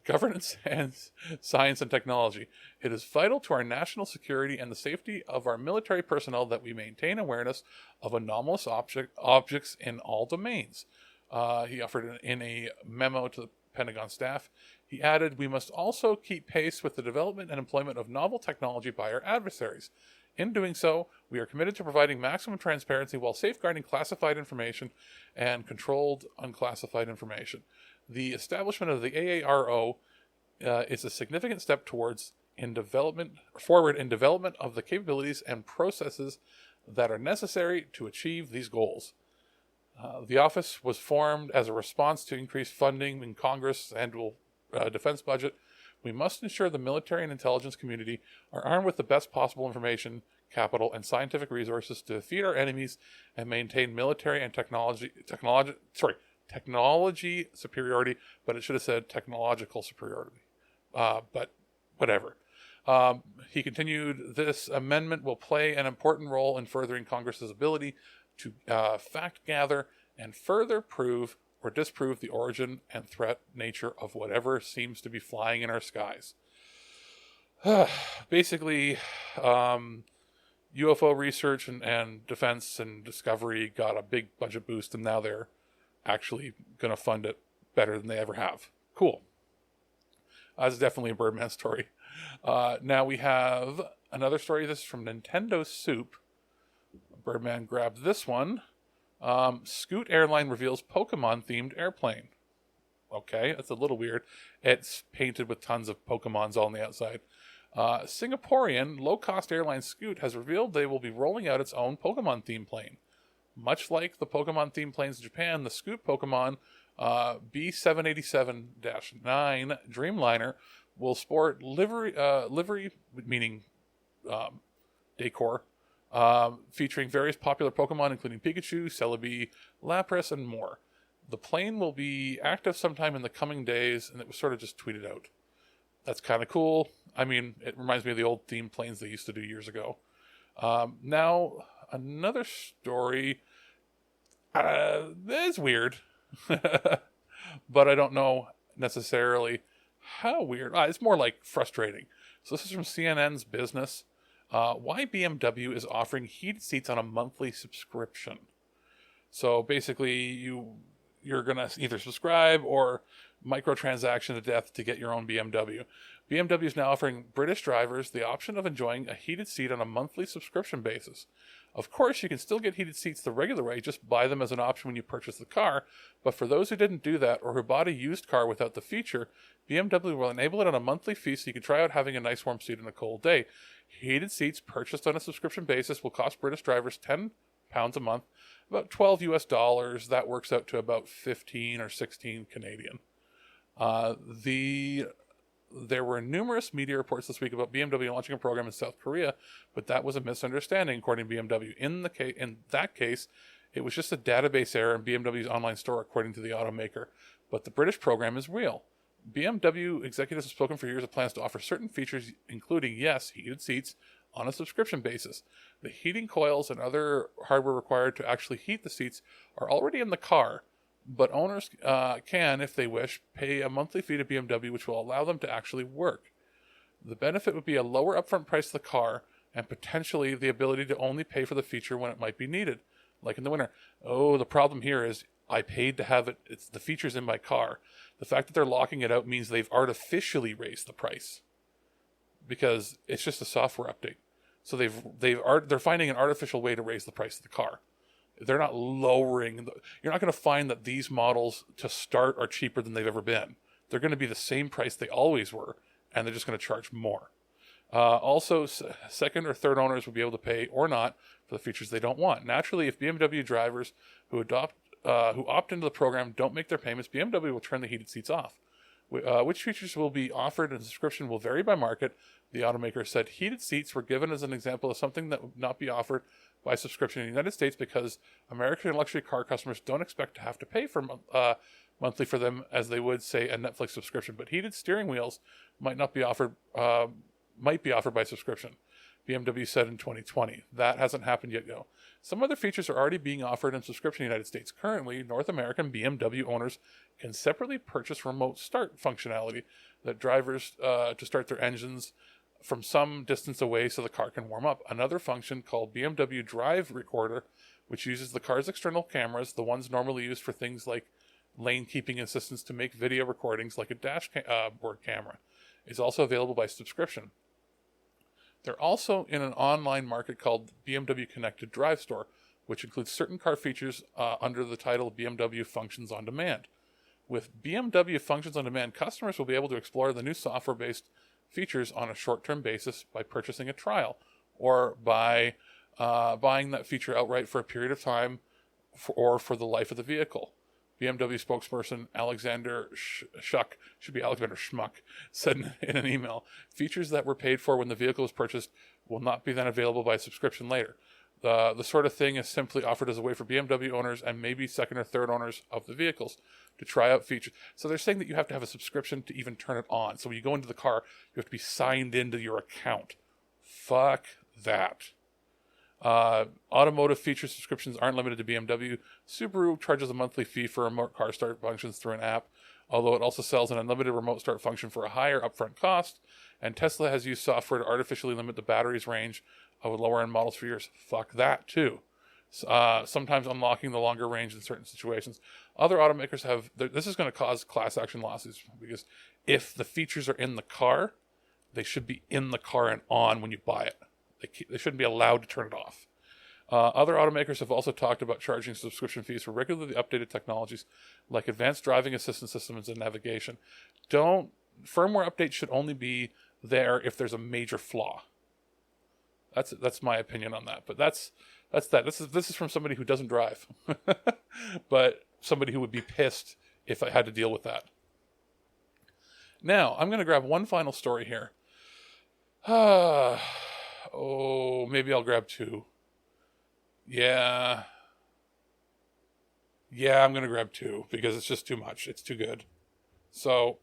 governance, and science and technology. It is vital to our national security and the safety of our military personnel that we maintain awareness of anomalous objects in all domains. He offered in a memo to the Pentagon staff. He added, "We must also keep pace with the development and employment of novel technology by our adversaries. In doing so, we are committed to providing maximum transparency while safeguarding classified information and controlled unclassified information. The establishment of the AARO is a significant step forward in development of the capabilities and processes that are necessary to achieve these goals." The office was formed as a response to increased funding in Congress' annual defense budget. We must ensure the military and intelligence community are armed with the best possible information, capital, and scientific resources to defeat our enemies and maintain military and technology superiority, but it should have said technological superiority. But whatever. He continued, "This amendment will play an important role in furthering Congress's ability to fact gather and further prove or disprove the origin and threat nature of whatever seems to be flying in our skies." Basically, UFO research and defense and discovery got a big budget boost, and now they're actually going to fund it better than they ever have. Cool. That's definitely a Birdman story. Now we have another story. This is from Nintendo Soup. Birdman grabbed this one. Scoot Airline reveals Pokemon-themed airplane. Okay, that's a little weird. It's painted with tons of Pokemons all on the outside. Singaporean low-cost airline Scoot has revealed they will be rolling out its own Pokemon-themed plane. Much like the Pokemon-themed planes in Japan, the Scoot Pokemon B787-9 Dreamliner will sport livery meaning decor, featuring various popular Pokemon, including Pikachu, Celebi, Lapras, and more. The plane will be active sometime in the coming days, and it was sort of just tweeted out. That's kind of cool. I mean, it reminds me of the old themed planes they used to do years ago. Now, another story. It's weird, but I don't know necessarily How weird. It's more like frustrating. So this is from CNN's Business. Why BMW is offering heated seats on a monthly subscription. So basically, you're going to either subscribe or microtransaction to death to get your own BMW. BMW is now offering British drivers the option of enjoying a heated seat on a monthly subscription basis. Of course, you can still get heated seats the regular way, just buy them as an option when you purchase the car. But for those who didn't do that or who bought a used car without the feature, BMW will enable it on a monthly fee so you can try out having a nice warm seat on a cold day. Heated seats purchased on a subscription basis will cost British drivers £10 a month, about $12 US. That works out to about 15 or 16 Canadian. There were numerous media reports this week about BMW launching a program in South Korea, but that was a misunderstanding, according to BMW. In that case, it was just a database error in BMW's online store, according to the automaker. But the British program is real. BMW executives have spoken for years of plans to offer certain features, including, yes, heated seats on a subscription basis. The heating coils and other hardware required to actually heat the seats are already in the car, but owners can, if they wish, pay a monthly fee to BMW, which will allow them to actually work. The benefit would be a lower upfront price of the car and potentially the ability to only pay for the feature when it might be needed, like in the winter. Oh, the problem here is I paid to have it. It's the features in my car. The fact that they're locking it out means they've artificially raised the price because it's just a software update. So they're finding an artificial way to raise the price of the car. They're not lowering. You're not going to find that these models to start are cheaper than they've ever been. They're going to be the same price they always were, and they're just going to charge more. Also, second or third owners will be able to pay or not for the features they don't want. Naturally, if BMW drivers who opt into the program don't make their payments, BMW will turn the heated seats off. Which features will be offered in subscription will vary by market. The automaker said heated seats were given as an example of something that would not be offered by subscription in the United States because American luxury car customers don't expect to have to pay for monthly for them as they would, say, a Netflix subscription. But heated steering wheels might be offered by subscription. BMW said in 2020. That hasn't happened yet, though. Some other features are already being offered in subscription in the United States. Currently, North American BMW owners can separately purchase remote start functionality that drivers to start their engines from some distance away so the car can warm up. Another function called BMW Drive Recorder, which uses the car's external cameras, the ones normally used for things like lane keeping assistance to make video recordings like a dashboard camera, is also available by subscription. They're also in an online market called BMW Connected Drive Store, which includes certain car features under the title BMW Functions on Demand. With BMW Functions on Demand, customers will be able to explore the new software-based features on a short-term basis by purchasing a trial or by buying that feature outright for a period of time or for the life of the vehicle. BMW spokesperson Alexander Schuck, should be Alexander Schmuck, said in an email, features that were paid for when the vehicle was purchased will not be then available by subscription later. The sort of thing is simply offered as a way for BMW owners and maybe second or third owners of the vehicles to try out features. So they're saying that you have to have a subscription to even turn it on. So when you go into the car, you have to be signed into your account. Fuck that. Automotive feature subscriptions aren't limited to BMW. Subaru charges a monthly fee for remote car start functions through an app, although it also sells an unlimited remote start function for a higher upfront cost. And Tesla has used software to artificially limit the battery's range of lower-end models for years. Fuck that, too. Sometimes unlocking the longer range in certain situations. Other automakers have... This is going to cause class action lawsuits because if the features are in the car, they should be in the car and on when you buy it. They shouldn't be allowed to turn it off. Other automakers have also talked about charging subscription fees for regularly updated technologies like advanced driving assistance systems and navigation. Firmware updates should only be there if there's a major flaw. That's my opinion on that. But that's that. This is from somebody who doesn't drive, but somebody who would be pissed if I had to deal with that. Now I'm going to grab one final story here. Oh, maybe I'll grab two. Yeah, I'm going to grab two because it's just too much. It's too good. So,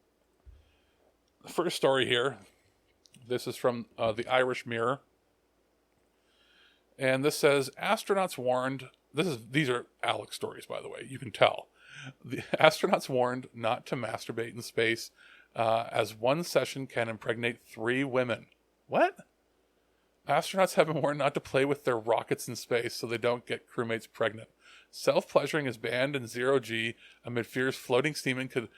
the first story here, this is from the Irish Mirror. And this says, astronauts warned, these are Alex stories, by the way, you can tell. The astronauts warned not to masturbate in space as one session can impregnate 3 women. What? Astronauts have been warned not to play with their rockets in space so they don't get crewmates pregnant. Self-pleasuring is banned in zero-G amid fears floating semen could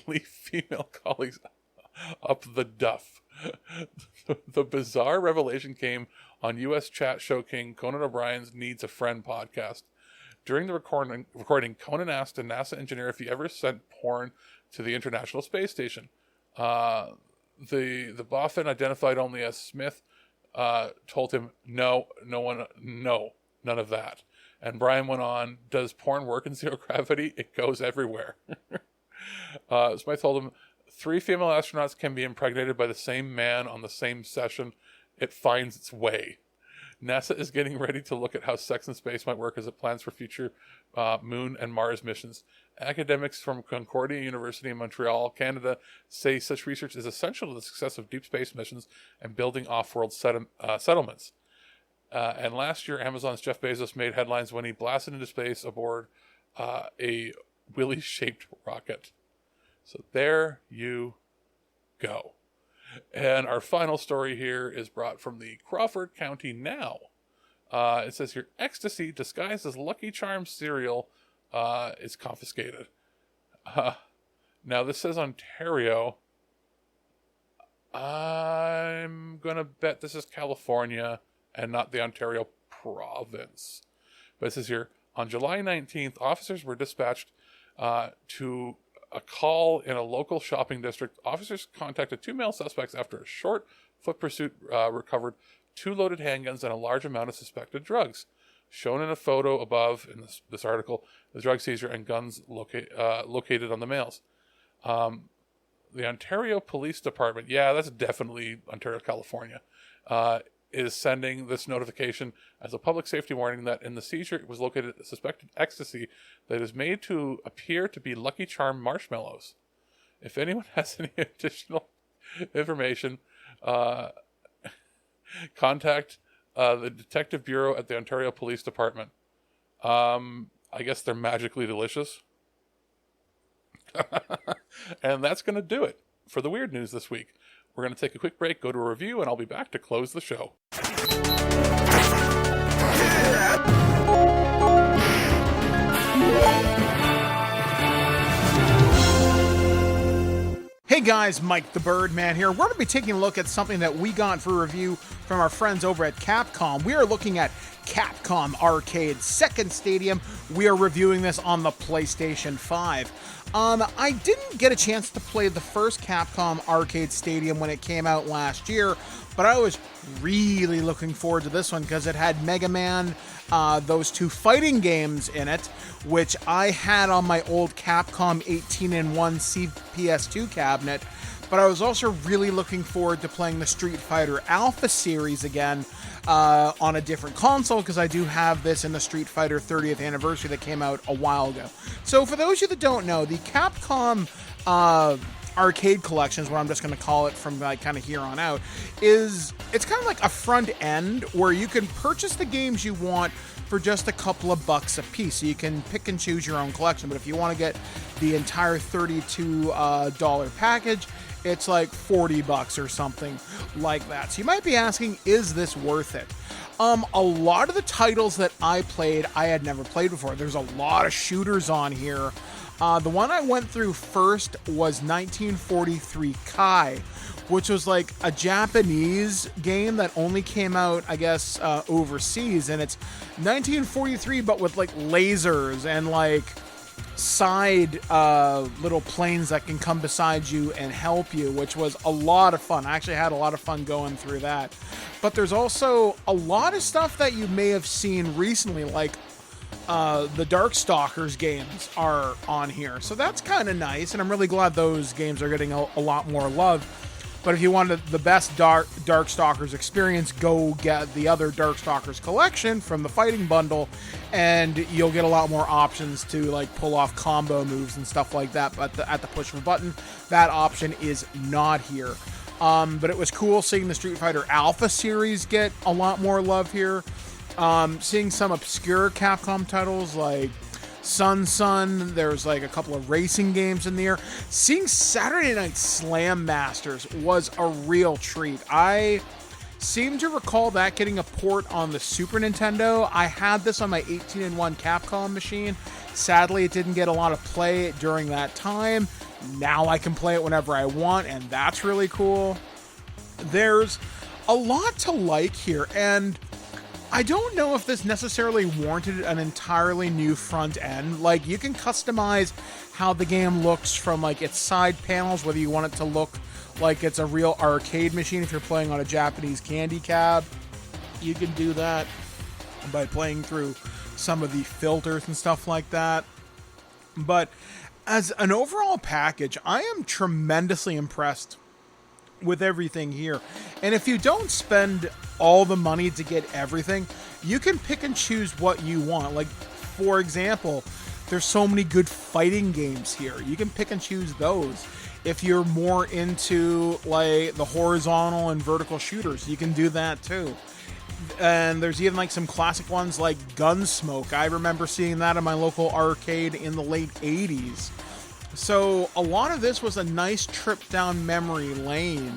leave female colleagues up the duff. The bizarre revelation came on U.S. chat show king Conan O'Brien's Needs a Friend podcast. During the recording, Conan asked a NASA engineer if he ever sent porn to the International Space Station. The boffin, identified only as Smith, told him, no, none of that. And Brian went on, does porn work in zero gravity? It goes everywhere. Smith told him, 3 female astronauts can be impregnated by the same man on the same session. It finds its way. NASA is getting ready to look at how sex in space might work as it plans for future Moon and Mars missions. Academics from Concordia University in Montreal, Canada, say such research is essential to the success of deep space missions and building off-world settlements. And last year, Amazon's Jeff Bezos made headlines when he blasted into space aboard a willy-shaped rocket. So there you go. And our final story here is brought from the Crawford County Now. It says here, ecstasy disguised as Lucky Charms cereal is confiscated. Now this says Ontario. I'm going to bet this is California and not the Ontario province. But it says here, on July 19th, officers were dispatched to a call in a local shopping district. Officers contacted 2 male suspects after a short foot pursuit recovered 2 loaded handguns and a large amount of suspected drugs. Shown in a photo above in this article, the drug seizure and guns located on the males. The Ontario Police Department, yeah, that's definitely Ontario, California, is sending this notification as a public safety warning that in the seizure it was located suspected ecstasy that is made to appear to be Lucky Charm marshmallows. If anyone has any additional information, contact the Detective Bureau at the Ontario Police Department. I guess they're magically delicious. And that's going to do it for the weird news this week. We're going to take a quick break, go to a review, and I'll be back to close the show. Hey guys, Mike the Birdman here. We're going to be taking a look at something that we got for review from our friends over at Capcom. We are looking at Capcom Arcade's second stadium. We are reviewing this on the PlayStation 5. I didn't get a chance to play the first Capcom Arcade Stadium when it came out last year, but I was really looking forward to this one because it had Mega Man, those 2 fighting games in it, which I had on my old Capcom 18-in-1 CPS2 cabinet, but I was also really looking forward to playing the Street Fighter Alpha series again on a different console, because I do have this in the Street Fighter 30th anniversary that came out a while ago. So for those of you that don't know, the Capcom Arcade Collection is what I'm just going to call it from like kind of here on out, it's kind of like a front end where you can purchase the games you want for just a couple of bucks a piece. So you can pick and choose your own collection, but if you want to get the entire $32 package, it's like $40 or something like that. So you might be asking, is this worth it? A lot of the titles that I played, I had never played before. There's a lot of shooters on here. The one I went through first was 1943 Kai, which was like a Japanese game that only came out, I guess, overseas. And it's 1943, but with like lasers and like side little planes that can come beside you and help you, which was a lot of fun. I actually had a lot of fun going through that. But there's also a lot of stuff that you may have seen recently, like the Darkstalkers games are on here. So that's kind of nice, and I'm really glad those games are getting a lot more love. But if you wanted the best Darkstalkers experience, go get the other Darkstalkers collection from the Fighting Bundle, and you'll get a lot more options to like pull off combo moves and stuff like that. But at the push of a button, that option is not here. But it was cool seeing the Street Fighter Alpha series get a lot more love here. Seeing some obscure Capcom titles like Sun. There's like a couple of racing games in there. Seeing Saturday Night Slam Masters was a real treat. I seem to recall that getting a port on the Super Nintendo. I had this on my 18-in-1 Capcom machine. Sadly, it didn't get a lot of play during that time. Now I can play it whenever I want, and that's really cool. There's a lot to like here, and I don't know if this necessarily warranted an entirely new front end. Like, you can customize how the game looks from like its side panels, whether you want it to look like it's a real arcade machine. If you're playing on a Japanese candy cab, you can do that by playing through some of the filters and stuff like that. But as an overall package, I am tremendously impressed with everything here. And if you don't spend all the money to get everything, you can pick and choose what you want. Like, for example, there's so many good fighting games here. You can pick and choose those. If you're more into like the horizontal and vertical shooters, you can do that too. And there's even like some classic ones like Gunsmoke. I remember seeing that in my local arcade in the late 80s. So a lot of this was a nice trip down memory lane.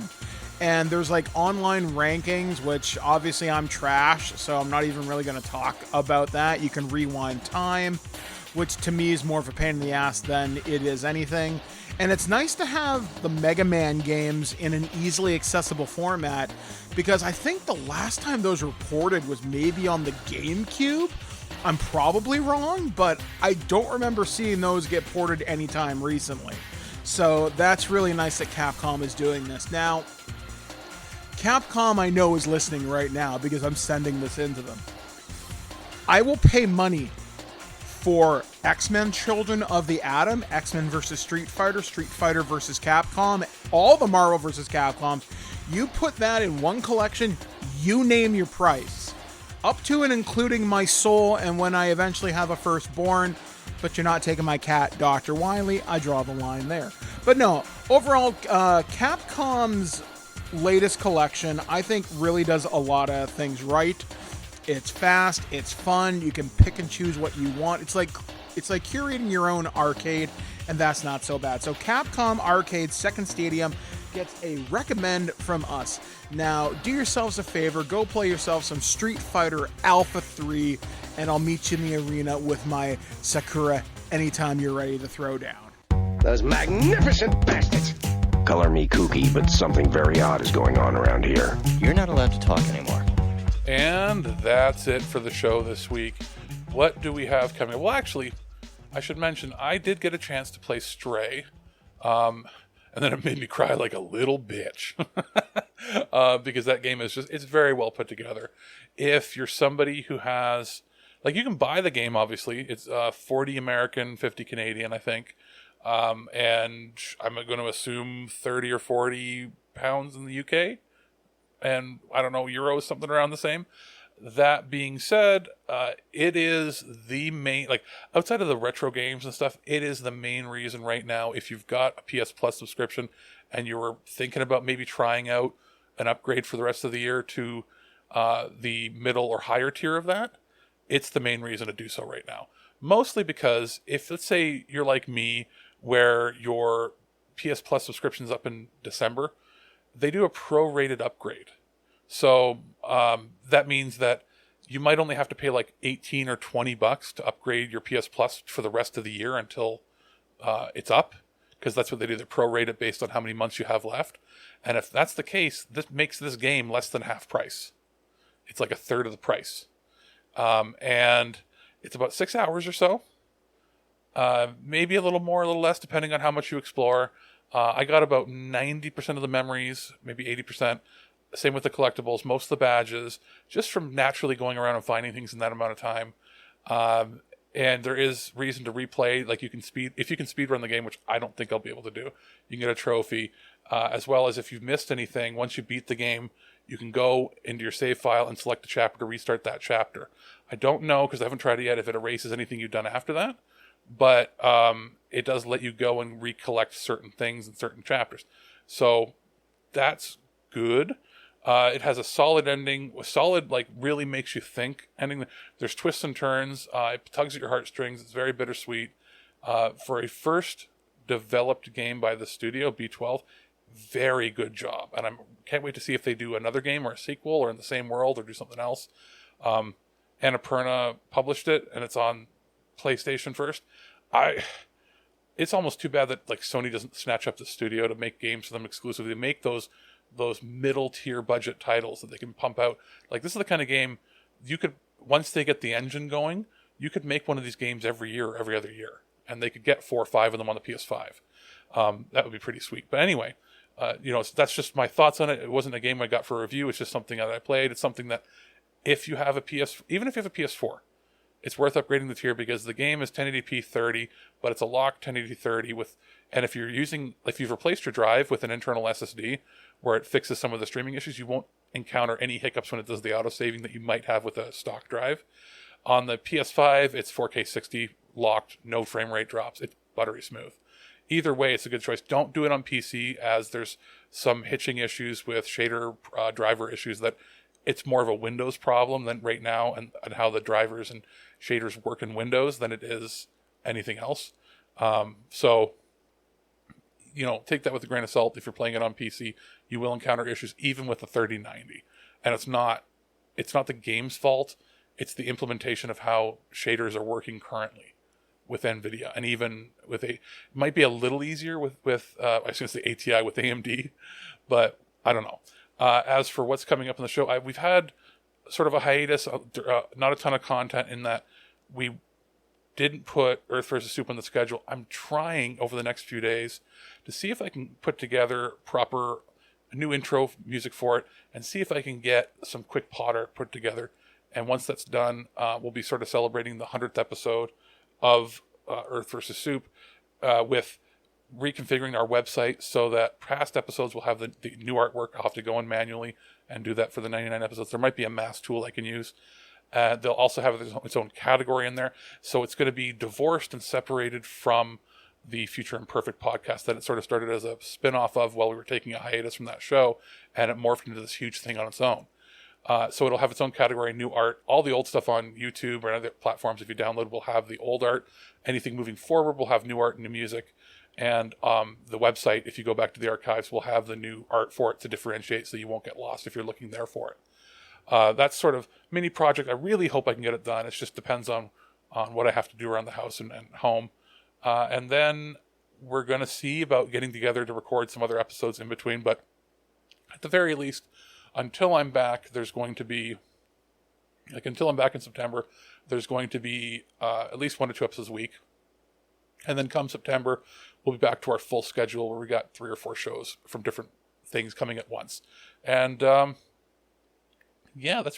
And there's like online rankings, which obviously I'm trash, so I'm not even really going to talk about that. You can rewind time, which to me is more of a pain in the ass than it is anything. And it's nice to have the Mega Man games in an easily accessible format, because I think the last time those were ported was maybe on the GameCube. I'm probably wrong, but I don't remember seeing those get ported anytime recently. So that's really nice that Capcom is doing this. Now, Capcom I know is listening right now because I'm sending this into them. I will pay money for X-Men Children of the Atom, X-Men vs. Street Fighter vs. Capcom, all the Marvel vs. Capcoms. You put that in one collection, you name your price. Up to and including my soul and when I eventually have a firstborn, but you're not taking my cat, Dr. Wily. I draw the line there. But no, overall, Capcom's latest collection, I think, really does a lot of things right. It's fast, it's fun, you can pick and choose what you want. It's like curating your own arcade, and that's not so bad. So Capcom Arcade Second Stadium gets a recommend from us. Now, do yourselves a favor, go play yourself some Street Fighter Alpha 3, and I'll meet you in the arena with my Sakura anytime you're ready to throw down. Those magnificent bastards! Color me kooky, but something very odd is going on around here. You're not allowed to talk anymore. And that's it for the show this week. What do we have coming? Well, actually, I should mention, I did get a chance to play Stray. And then it made me cry like a little bitch. Because that game is it's very well put together. If you're somebody who has, like, you can buy the game, obviously. It's 40 American, 50 Canadian, I think. And I'm going to assume 30 or 40 pounds in the UK. And I don't know, euros, something around the same. That being said, it is the main, like, outside of the retro games and stuff, it is the main reason right now, if you've got a PS Plus subscription and you were thinking about maybe trying out an upgrade for the rest of the year to the middle or higher tier of that, it's the main reason to do so right now. Mostly because if, let's say, you're like me, where your PS Plus subscription's up in December, they do a prorated upgrade. So that means that you might only have to pay like $18 or $20 to upgrade your PS Plus for the rest of the year until it's up, because that's what they do. They prorate it based on how many months you have left. And if that's the case, this makes this game less than half price. It's like a third of the price. And it's about 6 hours or so. Maybe a little more, a little less, depending on how much you explore. I got about 90% of the memories, maybe 80%. Same with the collectibles, most of the badges, just from naturally going around and finding things in that amount of time. And there is reason to replay. Like, if you can speed run the game, which I don't think I'll be able to do, you can get a trophy. As well as if you've missed anything, once you beat the game, you can go into your save file and select a chapter to restart that chapter. I don't know, because I haven't tried it yet, if it erases anything you've done after that. But it does let you go and recollect certain things in certain chapters. So that's good. It has a solid ending, solid, like, really makes you think ending. There's twists and turns. It tugs at your heartstrings. It's very bittersweet. For a first developed game by the studio, B12, very good job. And I can't wait to see if they do another game or a sequel or in the same world or do something else. Annapurna published it, and it's on PlayStation first. It's almost too bad that, like, Sony doesn't snatch up the studio to make games for them exclusively. They make those middle tier budget titles that they can pump out. Like, this is the kind of game you could, once they get the engine going, you could make one of these games every year or every other year, and they could get 4 or 5 of them on the PS5. That would be pretty sweet. But anyway, that's just my thoughts on it. It wasn't a game I got for review. It's just something that I played. It's something that if you have even if you have a PS4, it's worth upgrading the tier, because the game is 1080p 30, but it's a locked 1080 30 and if you've replaced your drive with an internal SSD where it fixes some of the streaming issues, you won't encounter any hiccups when it does the auto saving that you might have with a stock drive. On the PS5, it's 4K 60 locked, no frame rate drops. It's buttery smooth. Either way, it's a good choice. Don't do it on PC, as there's some hitching issues with shader driver issues that it's more of a Windows problem than right now, and how the drivers and shaders work in Windows than it is anything else. So, take that with a grain of salt. If you're playing it on PC, you will encounter issues even with the 3090. And it's not the game's fault. It's the implementation of how shaders are working currently with NVIDIA. And even it might be a little easier with I was going to say ATI with AMD, but I don't know. As for what's coming up in the show, we've had sort of a hiatus, not a ton of content in that we didn't put Earth vs. Soup on the schedule. I'm trying over the next few days to see if I can put together proper new intro music for it, and see if I can get some quick Potter put together. And once that's done, we'll be sort of celebrating the 100th episode of Earth vs. Soup with reconfiguring our website so that past episodes will have the new artwork. I'll have to go in manually and do that for the 99 episodes. There might be a mass tool I can use. They'll also have its own category in there. So it's going to be divorced and separated from the Future Imperfect podcast that it sort of started as a spin-off of while we were taking a hiatus from that show, and it morphed into this huge thing on its own. So it'll have its own category, new art. All the old stuff on YouTube or other platforms, if you download, will have the old art. Anything moving forward will have new art and new music. And the website, if you go back to the archives, will have the new art for it to differentiate, so you won't get lost if you're looking there for it. That's sort of mini project. I really hope I can get it done. It just depends on what I have to do around the house and home. And then we're going to see about getting together to record some other episodes in between. But at the very least, until I'm back, there's going to be, until I'm back in September, there's going to be at least 1 or 2 episodes a week. And then come September, we'll be back to our full schedule where we got 3 or 4 shows from different things coming at once. And that's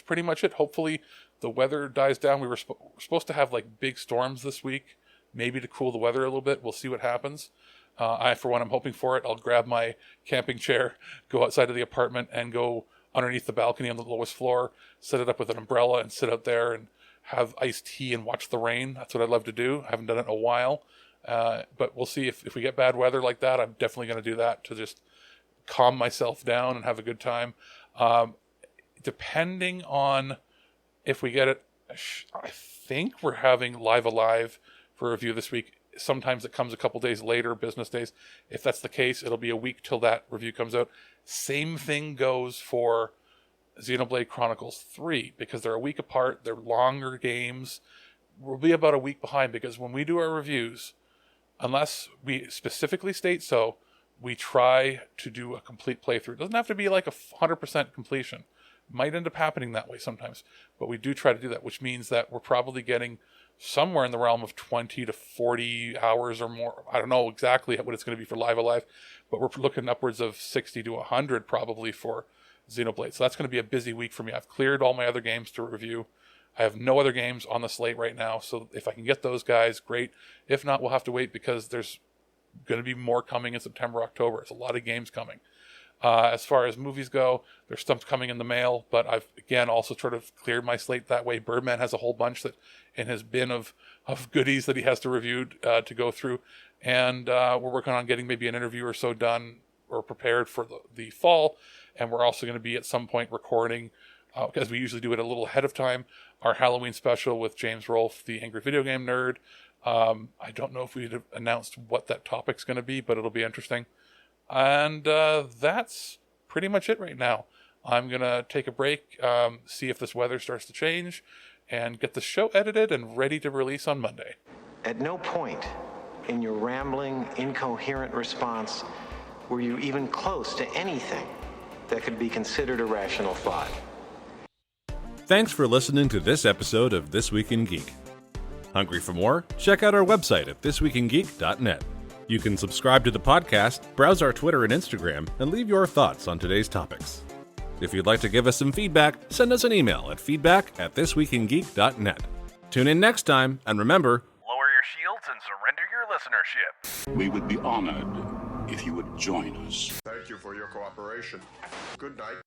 pretty much it. Hopefully the weather dies down. We were supposed to have like big storms this week, maybe to cool the weather a little bit. We'll see what happens. For one, I'm hoping for it. I'll grab my camping chair, go outside of the apartment, and go underneath the balcony on the lowest floor, set it up with an umbrella, and sit out there and have iced tea and watch the rain. That's what I'd love to do. I haven't done it in a while. But we'll see if we get bad weather like that. I'm definitely going to do that to just calm myself down and have a good time. Depending on if we get it, I think we're having Live Alive for review this week. Sometimes it comes a couple days later, business days. If that's the case, it'll be a week till that review comes out. Same thing goes for Xenoblade Chronicles 3, because they're a week apart. They're longer games. We'll be about a week behind, because when we do our reviews, unless we specifically state so, we try to do a complete playthrough. It doesn't have to be like 100% completion. It might end up happening that way sometimes, but we do try to do that, which means that we're probably getting somewhere in the realm of 20 to 40 hours or more. I don't know exactly what it's going to be for Live Alive, but we're looking upwards of 60 to 100 probably for Xenoblade. So that's going to be a busy week for me. I've cleared all my other games to review. I have no other games on the slate right now, so if I can get those guys, great. If not, we'll have to wait, because there's going to be more coming in September, October. There's a lot of games coming. As far as movies go, there's stuff coming in the mail, but I've, again, also sort of cleared my slate that way. Birdman has a whole bunch that in his bin of goodies that he has to review to go through, and we're working on getting maybe an interview or so done or prepared for the fall. And we're also going to be at some point recording, because we usually do it a little ahead of time, our Halloween special with James Rolfe, the Angry Video Game Nerd. I don't know if we've announced what that topic's going to be, but it'll be interesting. And that's pretty much it right now. I'm going to take a break, see if this weather starts to change, and get the show edited and ready to release on Monday. At no point in your rambling, incoherent response were you even close to anything that could be considered a rational thought. Thanks for listening to this episode of This Week in Geek. Hungry for more? Check out our website at thisweekingeek.net. You can subscribe to the podcast, browse our Twitter and Instagram, and leave your thoughts on today's topics. If you'd like to give us some feedback, send us an email at feedback@thisweekingeek.net. Tune in next time, and remember, Lower your shields and surrender your listenership. We would be honored if you would join us. Thank you for your cooperation. Good night.